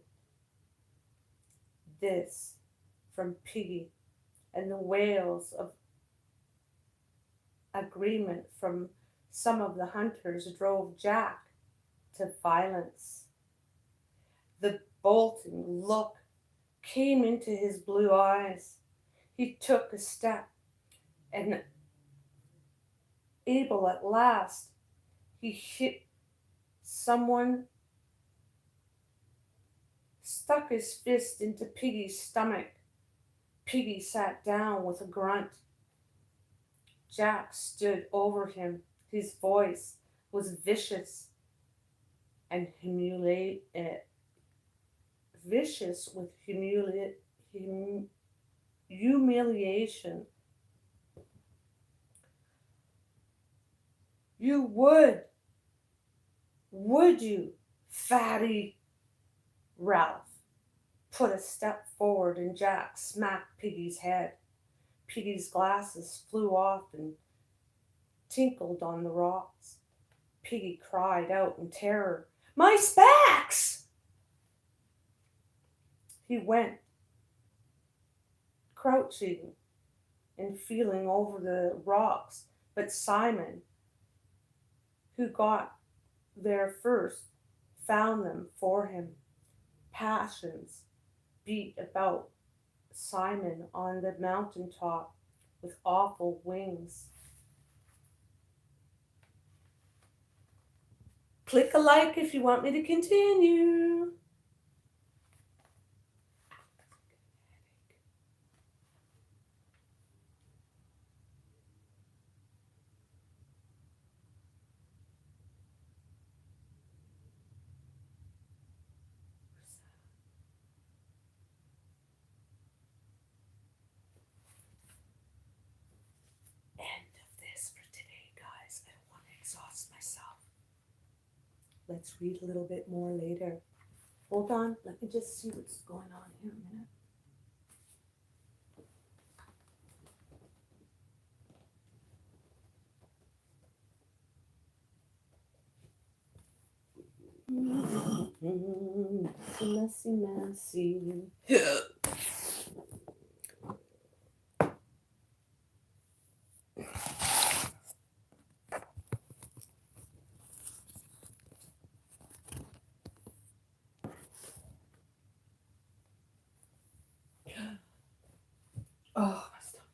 This from Piggy, and the wails of agreement from some of the hunters drove Jack to violence. The bolting look came into his blue eyes. He took a step, and able at last, he hit someone, stuck his fist into Piggy's stomach. Piggy sat down with a grunt. Jack stood over him. His voice was vicious and vicious with humiliation. You would you, fatty? Ralph put a step forward and Jack smacked Piggy's head. Piggy's glasses flew off and tinkled on the rocks. Piggy cried out in terror, My specs! He went, crouching and feeling over the rocks, but Simon, who got there first, found them for him. Passions beat about Simon on the mountaintop with awful wings. Click a like if you want me to continue. Let's read a little bit more later. Hold on, let me just see what's going on here a minute. Messy, messy. Oh, my stomach.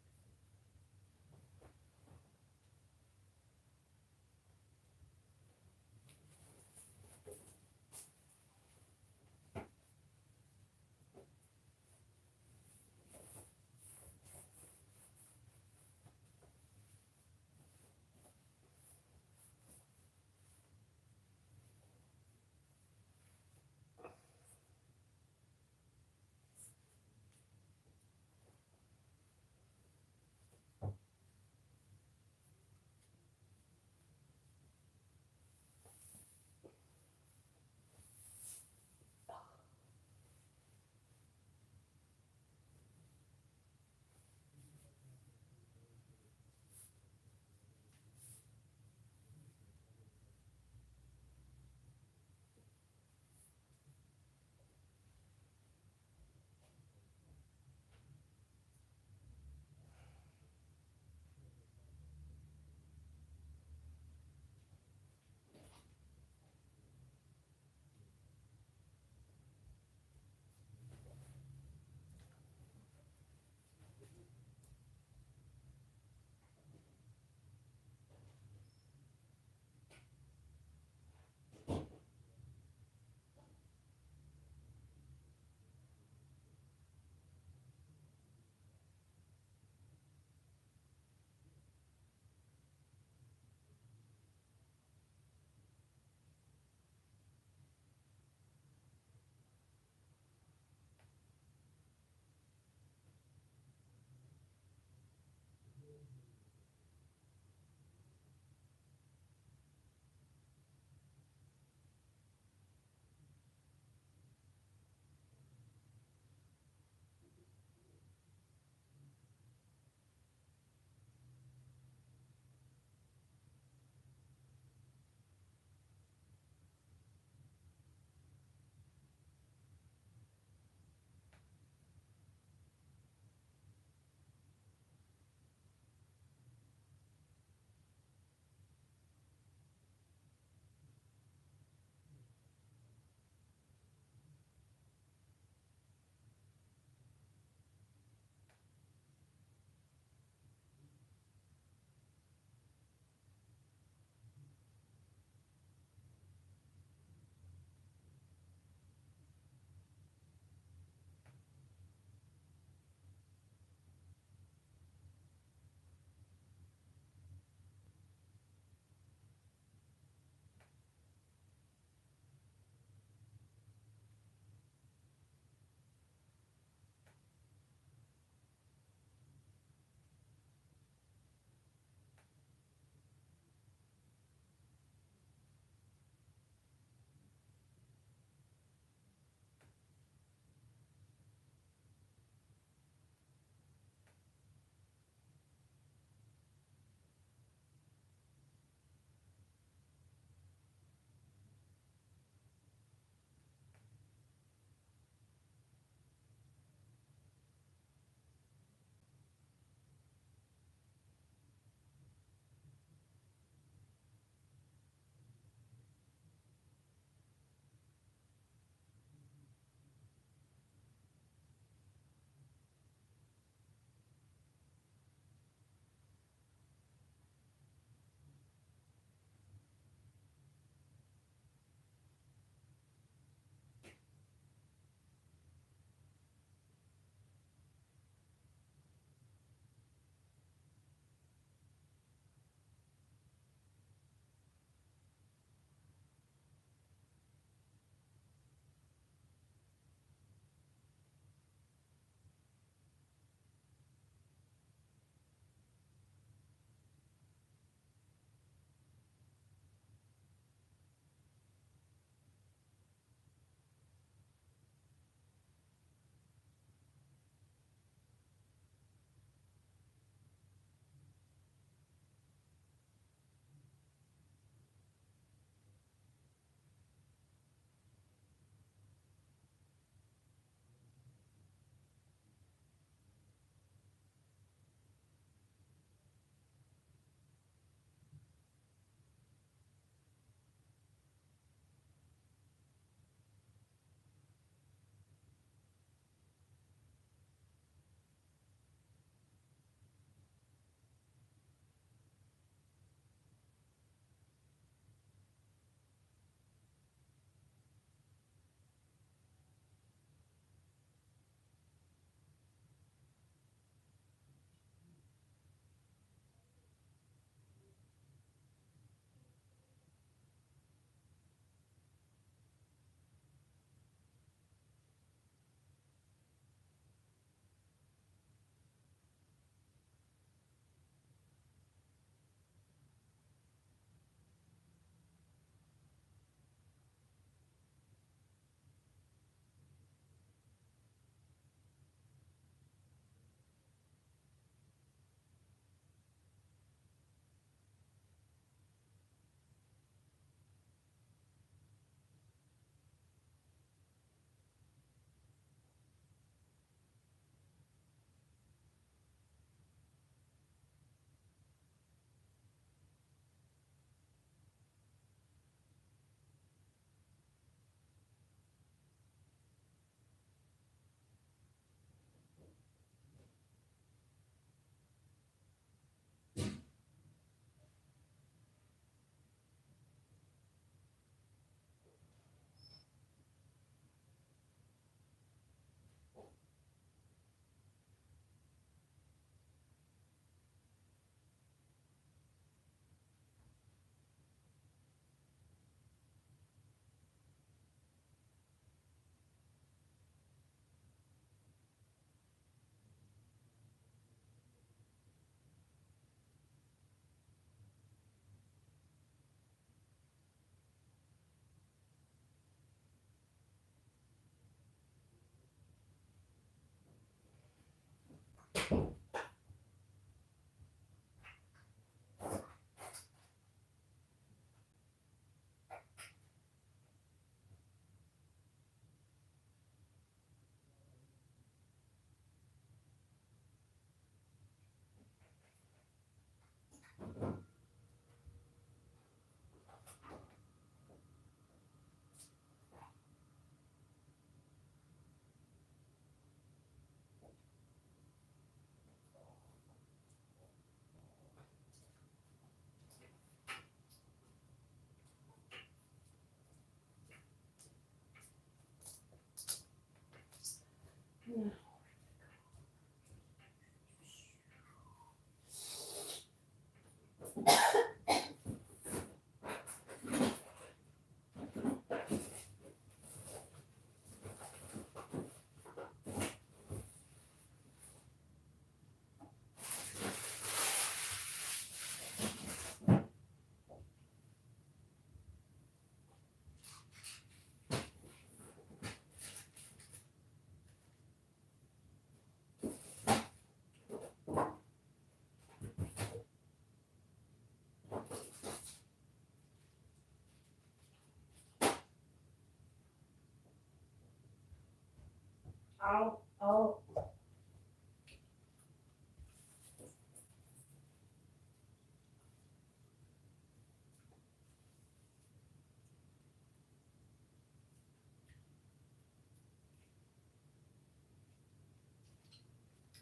Ow, ow.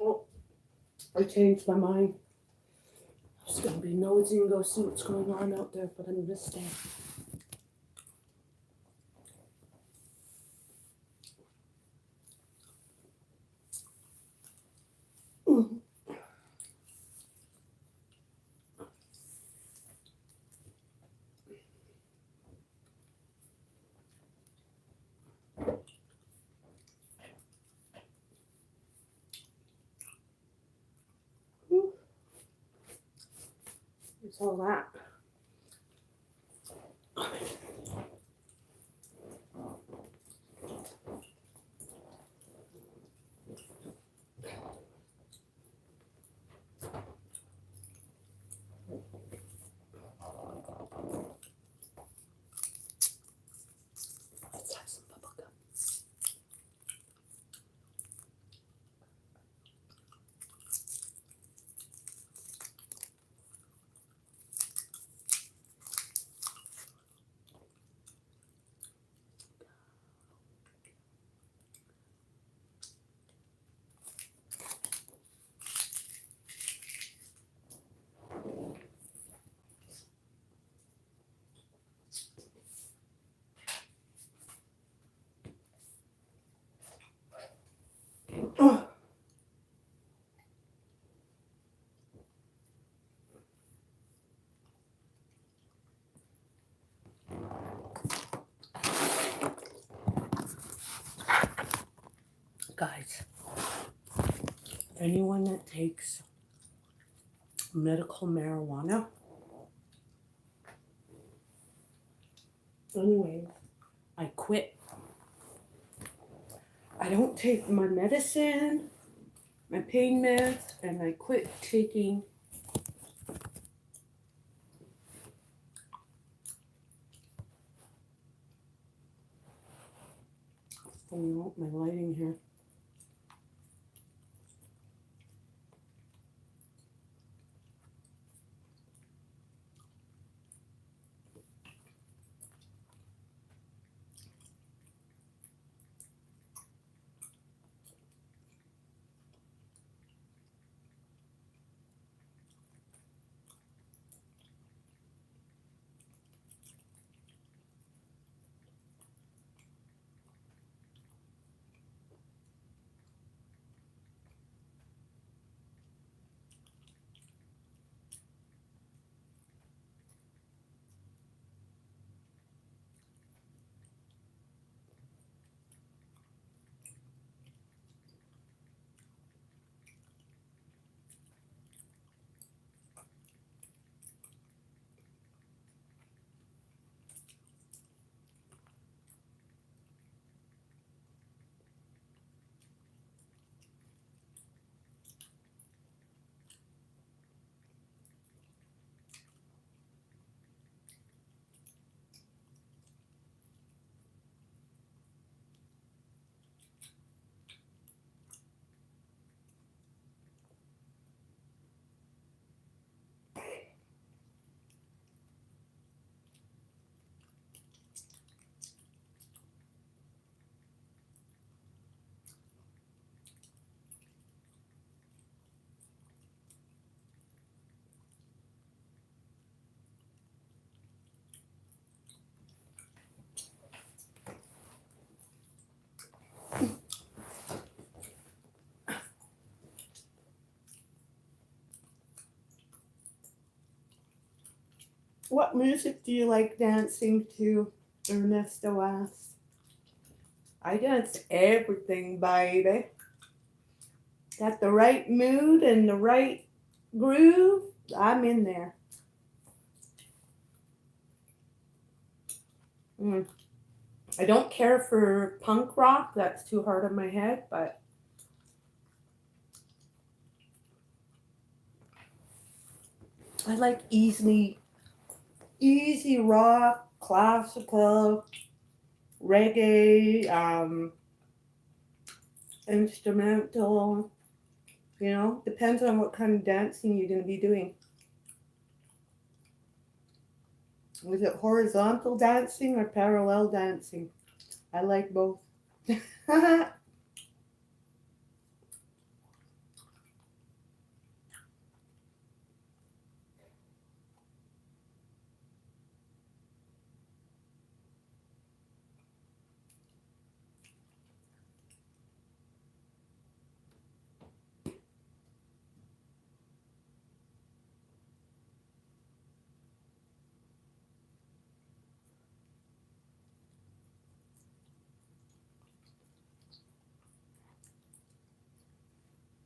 Oh, I changed my mind. I was gonna be nosy and go see what's going on out there, but I'm gonna stay. Mm. It's all that. Let's have some bubble gum. Oh. Guys, anyone that takes medical marijuana, anyways, I quit. I don't take my medicine, my pain meds, and I quit taking my lighting here. What music do you like dancing to, Ernesto asks? I dance everything, baby. Got the right mood and the right groove, I'm in there. Mm. I don't care for punk rock, that's too hard on my head, but I like easy rock, classical, reggae, instrumental, depends on what kind of dancing you're going to be doing. Was it horizontal dancing or parallel dancing? I like both.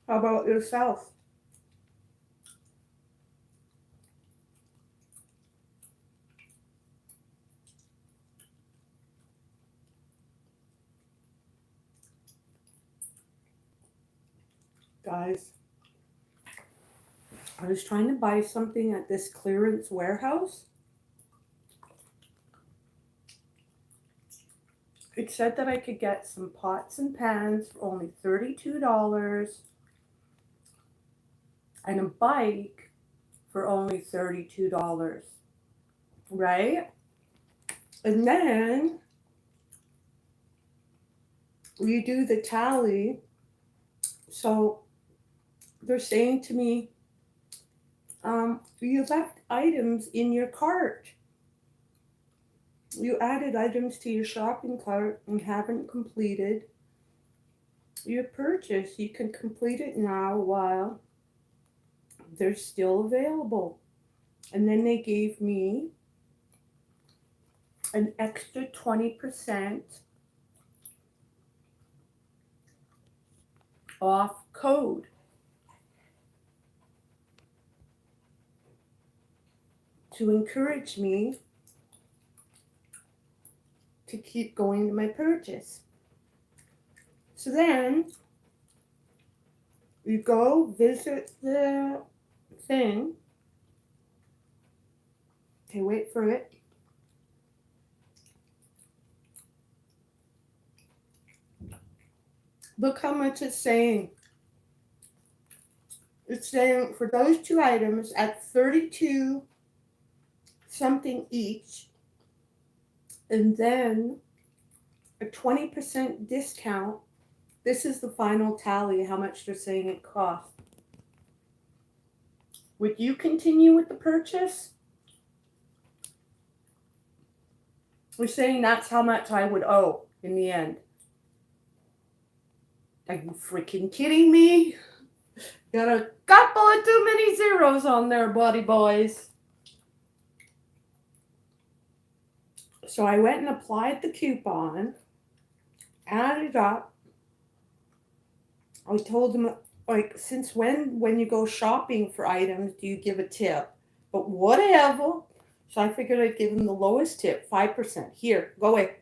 How about yourself? Guys, I was trying to buy something at this clearance warehouse. It said that I could get some pots and pans for only $32 and a bike for only $32, right? And then you do the tally. So they're saying to me, you left items in your cart. You added items to your shopping cart and haven't completed your purchase. You can complete it now while they're still available. And then they gave me an extra 20% off code to encourage me to keep going to my purchase. So then you go visit the thing. Okay, wait for it. Look how much it's saying. It's saying for those two items at 32 something each, and then a 20% discount. This is the final tally, how much they're saying it costs. Would you continue with the purchase? We're saying that's how much I would owe in the end. Are you freaking kidding me? Got a couple of too many zeros on there, buddy boys. So I went and applied the coupon, added up. I told them, like, since when you go shopping for items, do you give a tip? But whatever. So I figured I'd give them the lowest tip, 5%. Here, go away.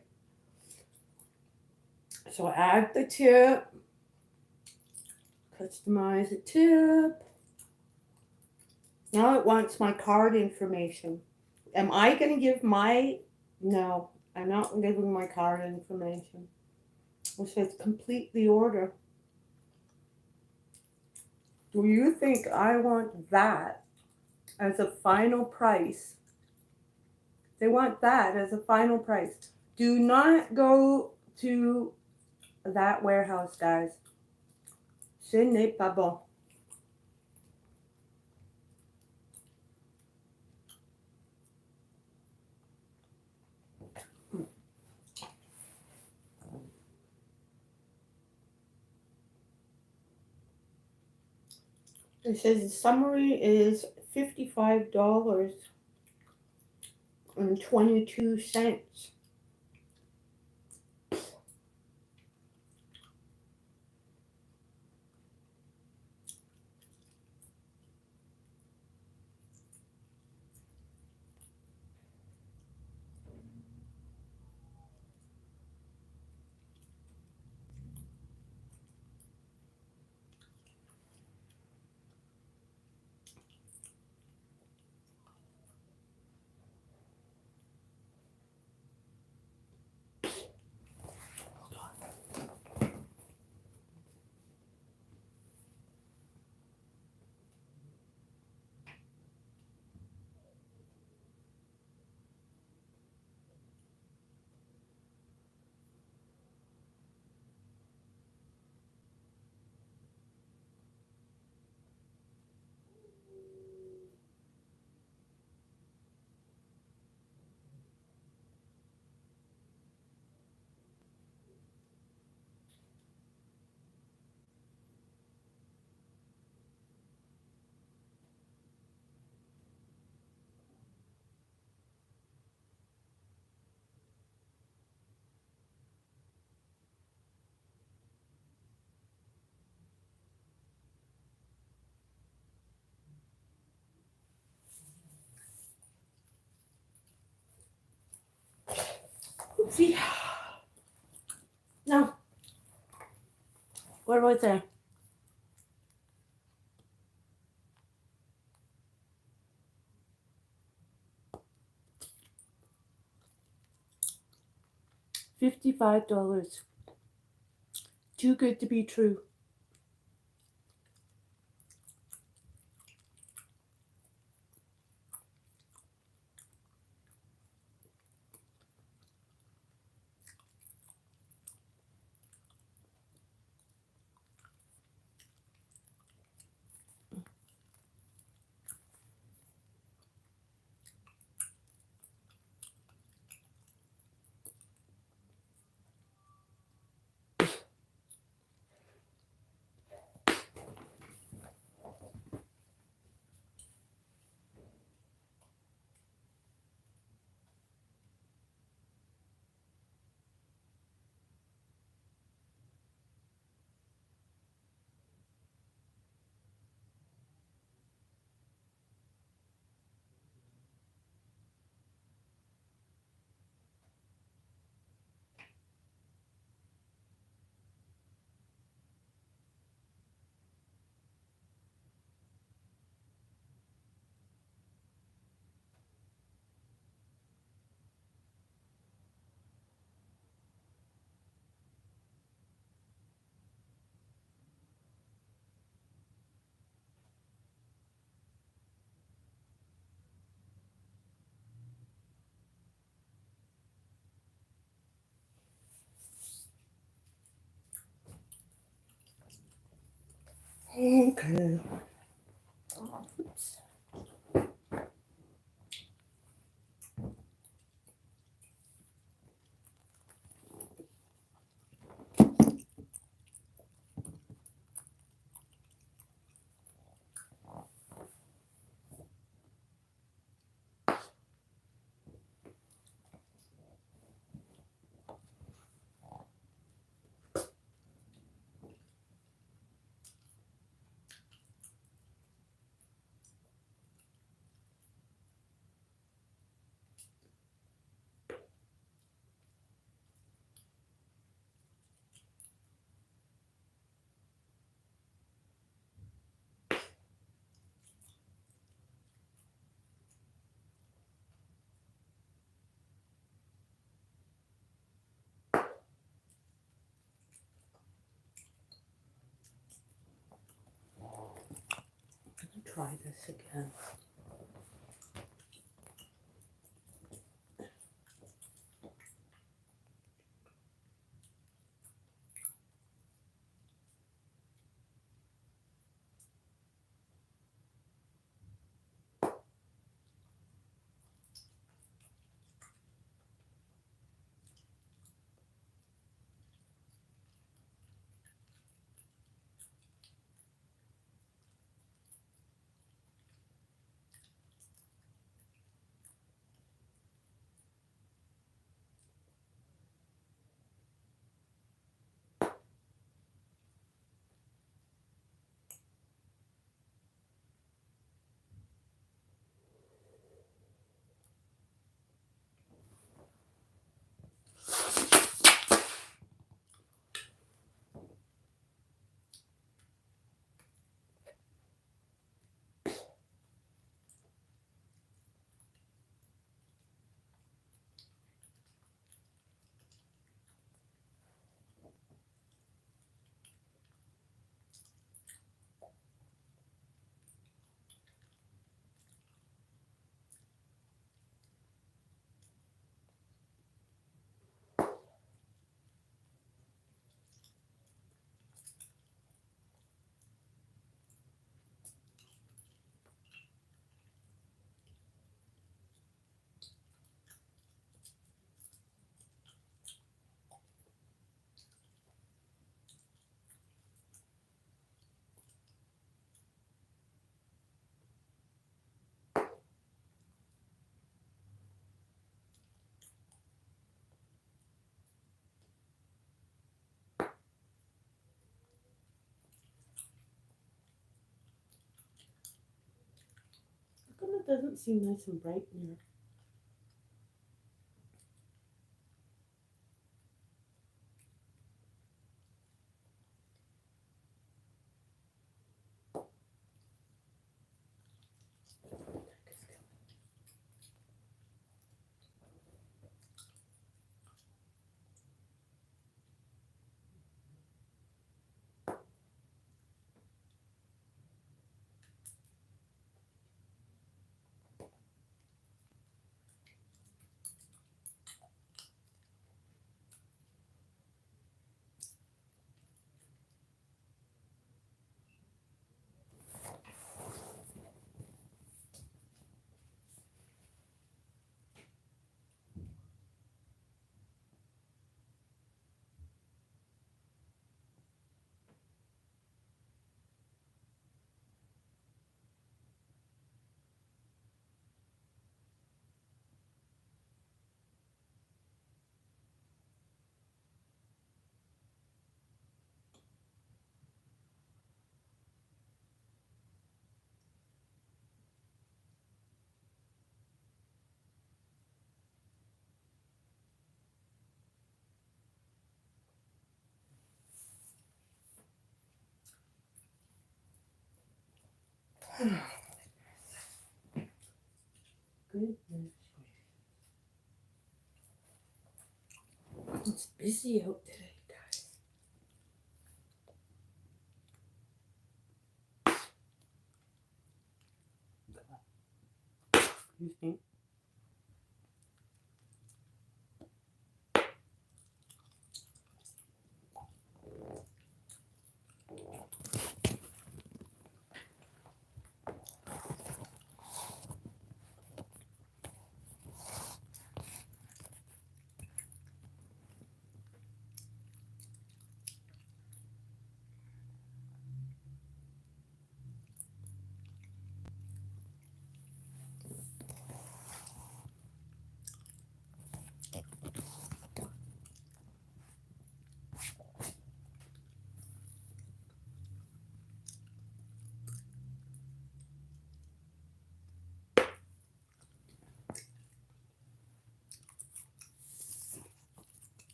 So I add the tip, customize the tip. Now it wants my card information. Am I going to give my... No, I'm not giving my card information. It says complete the order. Do you think I want that as a final price? They want that as a final price. Do not go to that warehouse, guys. Ce n'est pas bon. It says the summary is $55. and 22 cents. Oopsie. Now, what was I? $55. Too good to be true. Okay. Oops. Try this again. it doesn't seem nice and bright in here. Goodness. It's busy out today, guys. Excuse me.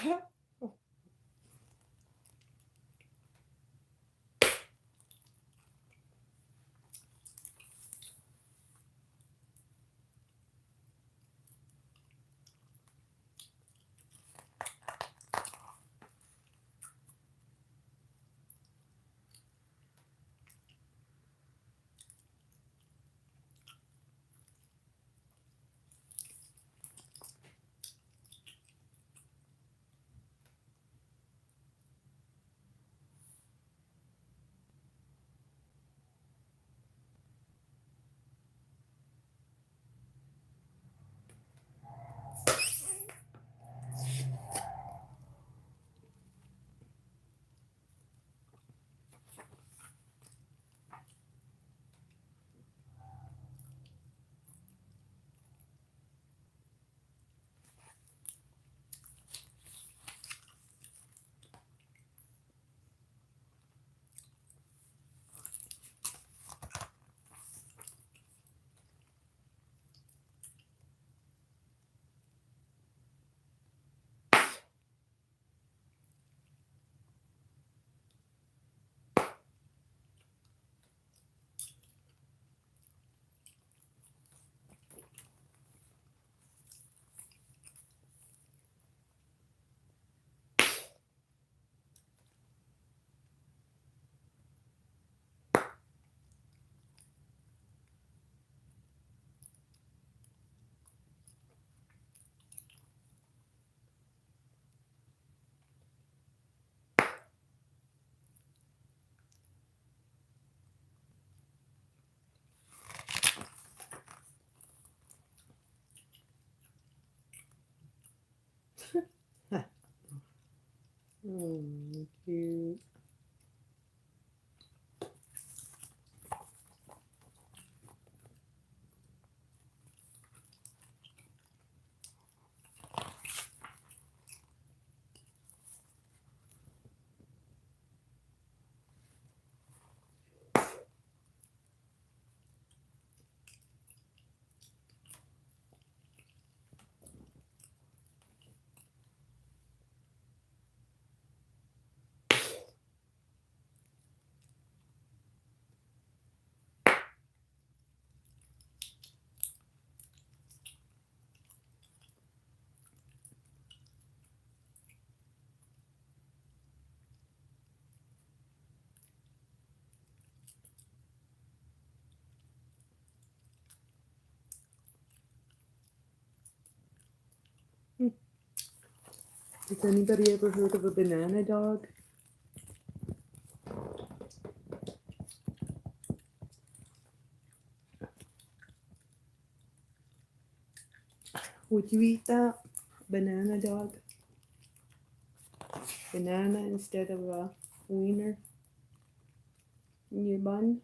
Cute. Has anybody ever heard of a banana dog? Would you eat that? Banana dog? Banana instead of a wiener in your bun?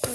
My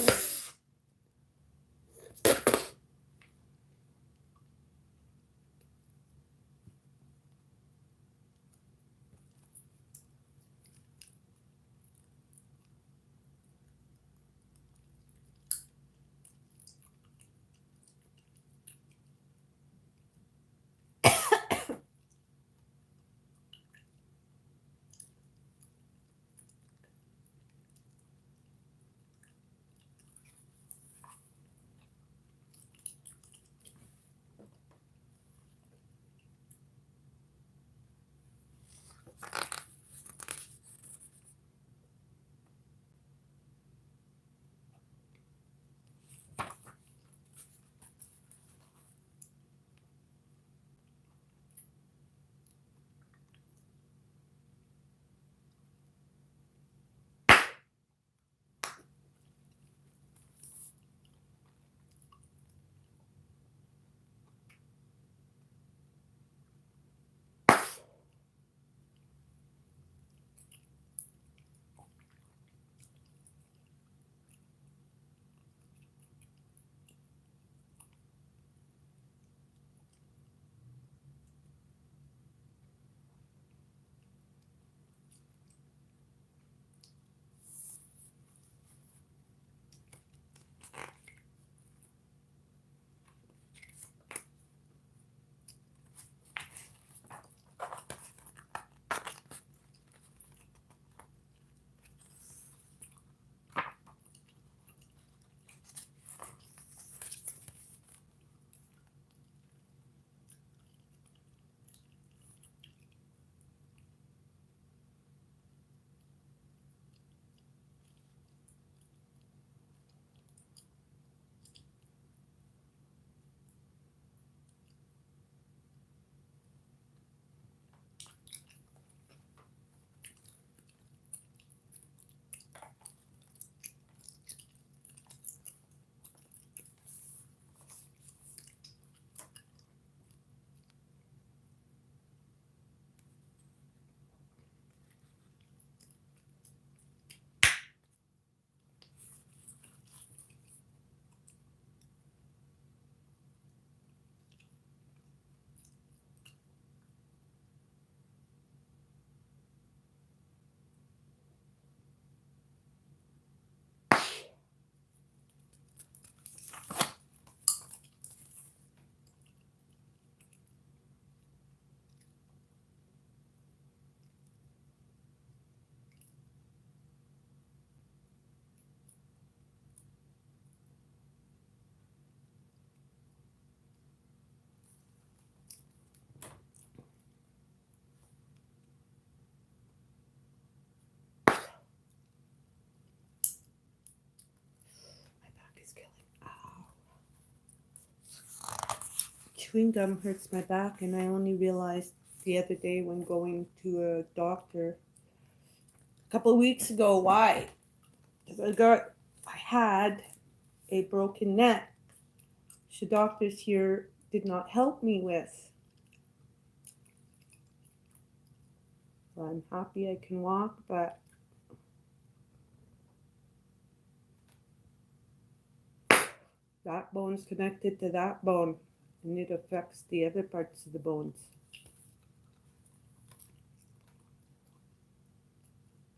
back is killing. Ow. Chewing gum hurts my back, and I only realized the other day when going to a doctor a couple of weeks ago why. Because I had a broken neck, which the doctors here did not help me with. So I'm happy I can walk, but that bone's connected to that bone, and it affects the other parts of the bones.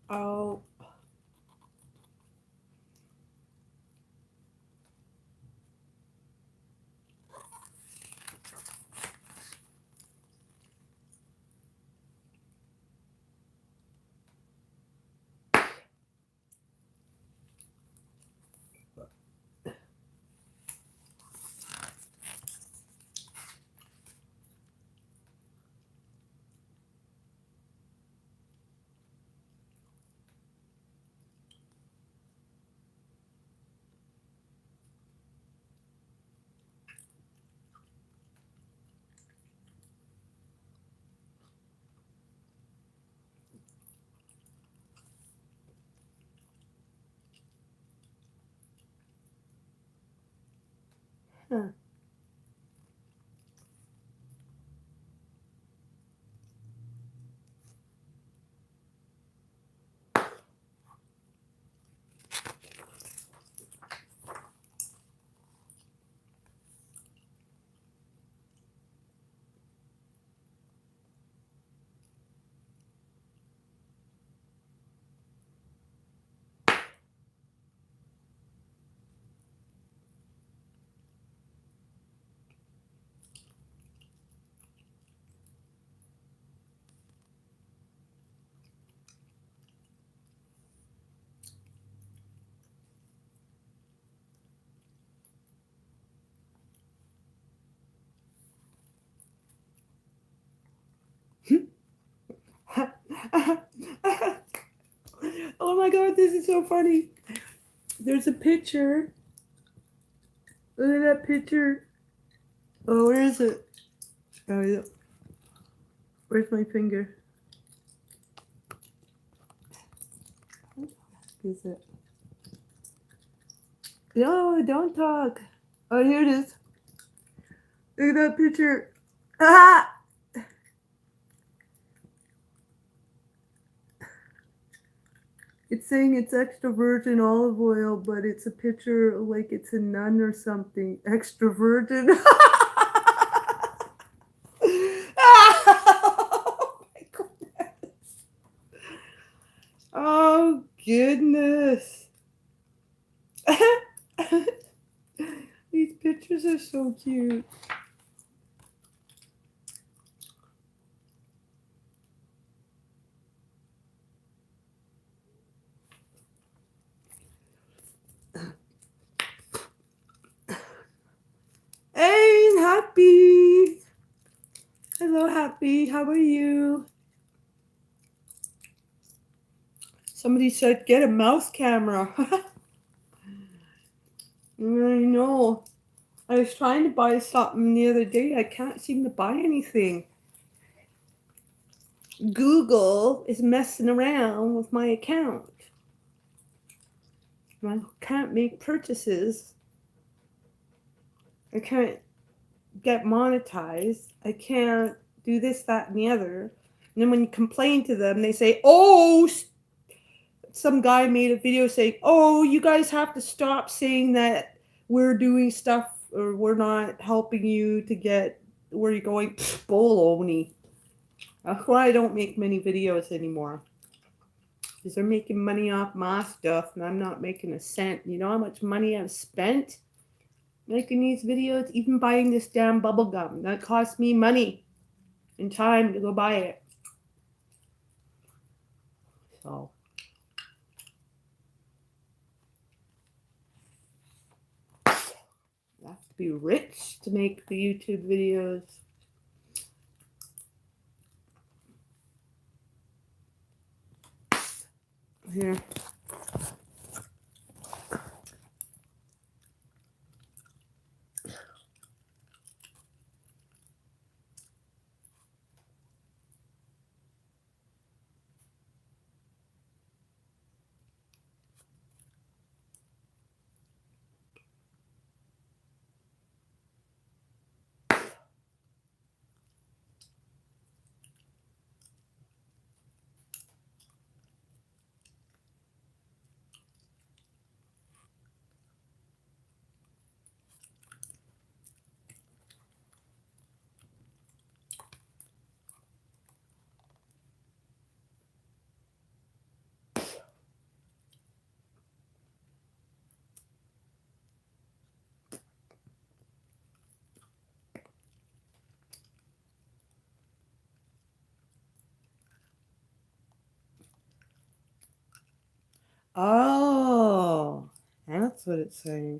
Oh, huh. Oh my god, this is so funny. There's a picture. Look at that picture. Oh, where is it? Oh, yeah. Where's my finger? Is it? No, don't talk. Oh, here it is. Look at that picture. Ah! It's saying it's extra virgin olive oil, but it's a picture like it's a nun or something. Extra virgin. Oh my goodness. Oh goodness. These pictures are so cute. Hey, Happy. Hello, Happy. How are you? Somebody said get a mouse camera. I know. I was trying to buy something the other day. I can't seem to buy anything. Google is messing around with my account. I can't make purchases. I can't get monetized. I can't do this, that, and the other. And then when you complain to them, they say, oh, some guy made a video saying, oh, you guys have to stop saying that we're doing stuff or we're not helping you to get where you're going. Baloney. That's why I don't make many videos anymore. Because they're making money off my stuff and I'm not making a cent. You know how much money I've spent making these videos? Even buying this damn bubble gum. That cost me money and time to go buy it. So you have to be rich to make the YouTube videos. Here. Oh, that's what it's saying.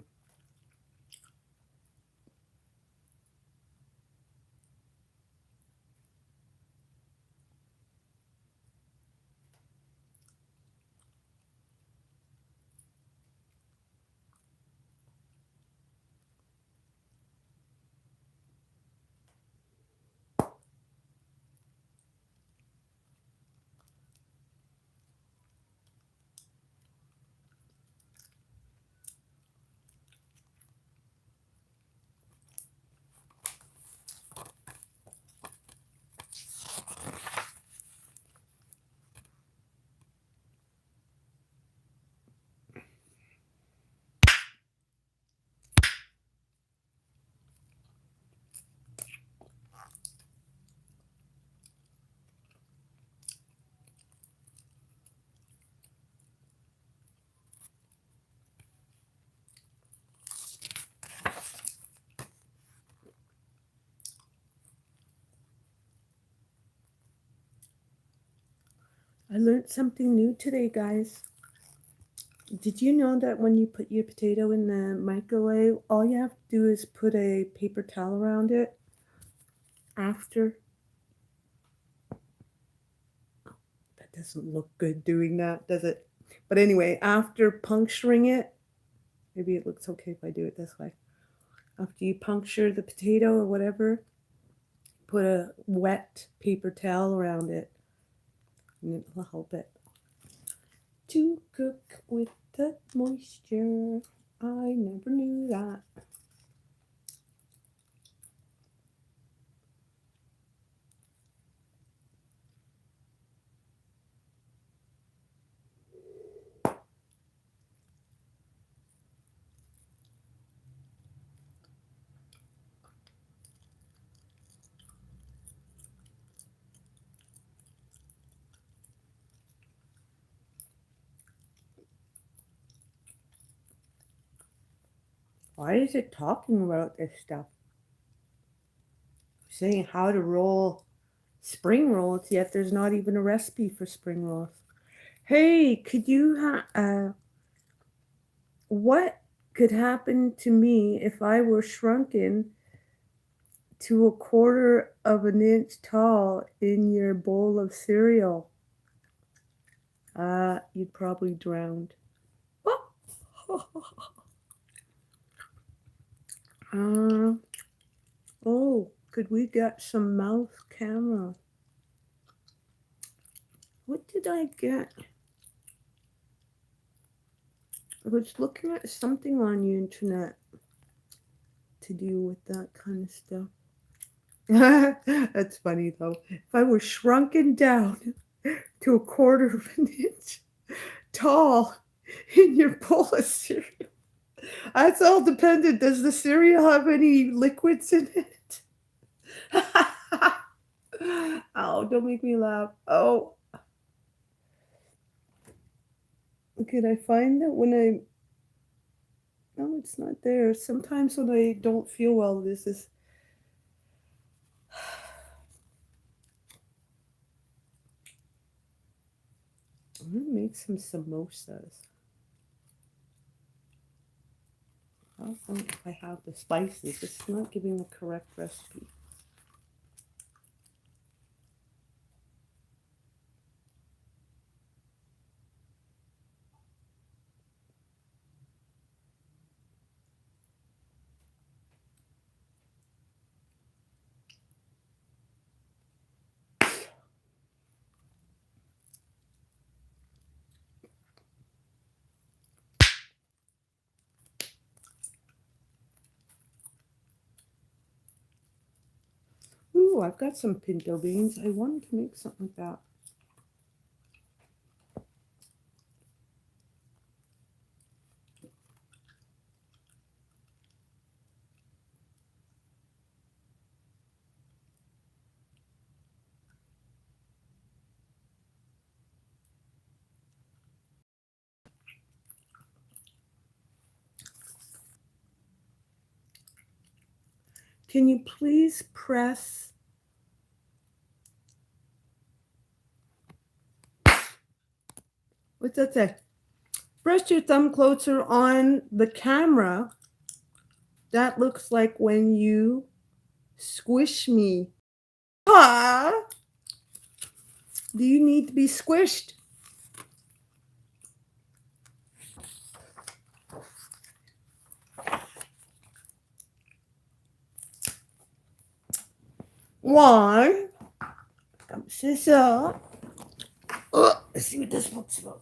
I learned something new today, guys. Did you know that when you put your potato in the microwave, all you have to do is put a paper towel around it after? Doesn't look good doing that, does it? But anyway, after puncturing it, maybe it looks okay if I do it this way. After you puncture the potato or whatever, put a wet paper towel around it, and it will help it to cook with the moisture. I never knew that. Why is it talking about this stuff? Saying how to roll spring rolls, yet there's not even a recipe for spring rolls. Hey, could you what could happen to me if I were shrunken to a quarter of an inch tall in your bowl of cereal? You'd probably drown. Oh, could we get some mouth camera? What did I get? I was looking at something on the internet to do with that kind of stuff. That's funny though. If I were shrunken down to a quarter of an inch tall in your bowl of cereal, that's all dependent. Does the cereal have any liquids in it? Oh, don't make me laugh. Oh, could I find it when I? No, it's not there. Sometimes when I don't feel well, this is. I'm gonna make some samosas. I don't know if I have the spices. It's not giving the correct recipe. Ooh, I've got some pinto beans. I wanted to make something like that. Can you please press? What's that say? Press your thumb closer on the camera. That looks like when you squish me. Huh? Do you need to be squished? One. Comes this up. Let's see what this looks like.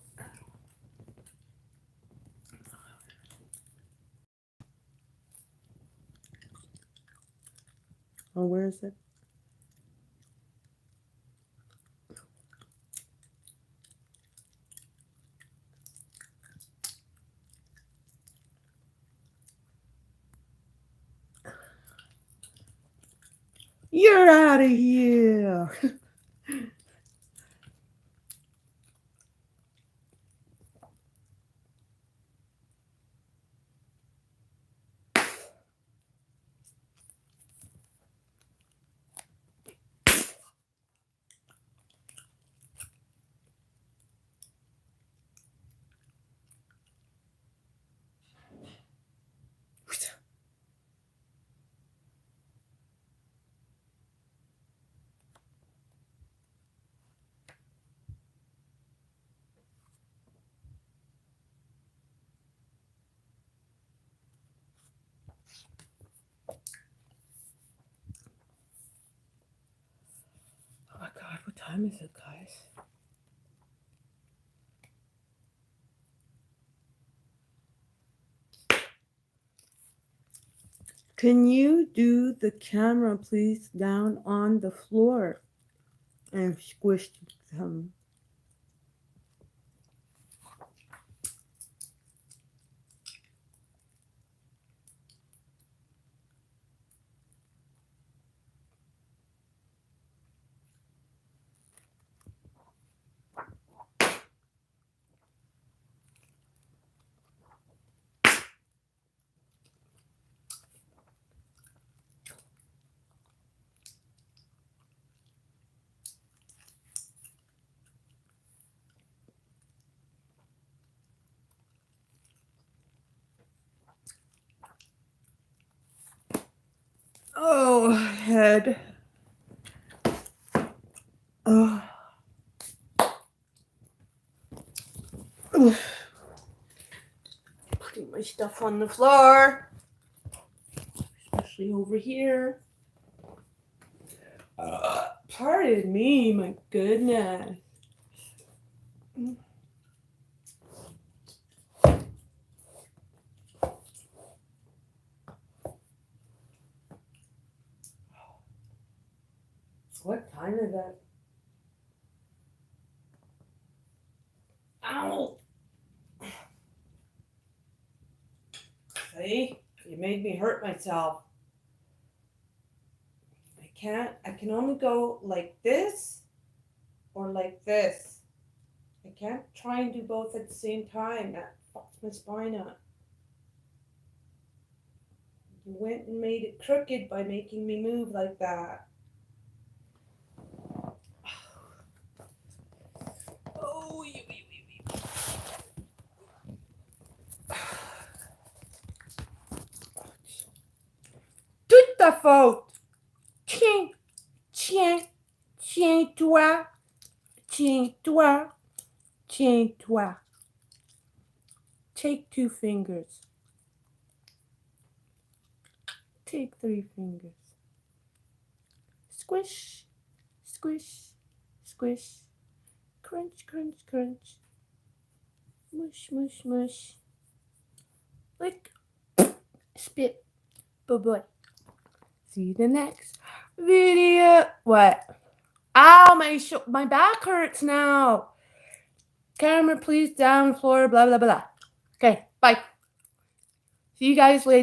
Oh, where is it? You're out of here. time is it, guys? Can you do the camera, please, down on the floor and squish them? Oh, head. Oh. Putting my stuff on the floor, especially over here. Pardon me, my goodness. What time is it? Ow! See? You made me hurt myself. I can only go like this or like this. I can't try and do both at the same time. That fucks my spine up. You went and made it crooked by making me move like that. Oh, toute ta faute. Tiens, tiens, tiens-toi, tiens-toi, tiens-toi. Take 2 fingers. Take 3 fingers. Squish, squish, squish. Crunch, crunch, crunch. Mush, mush, mush. Lick. Spit. Bye-bye. See you the next video. What? Ow, my back hurts now. Camera, please, down, floor, blah, blah, blah. Okay, bye. See you guys later.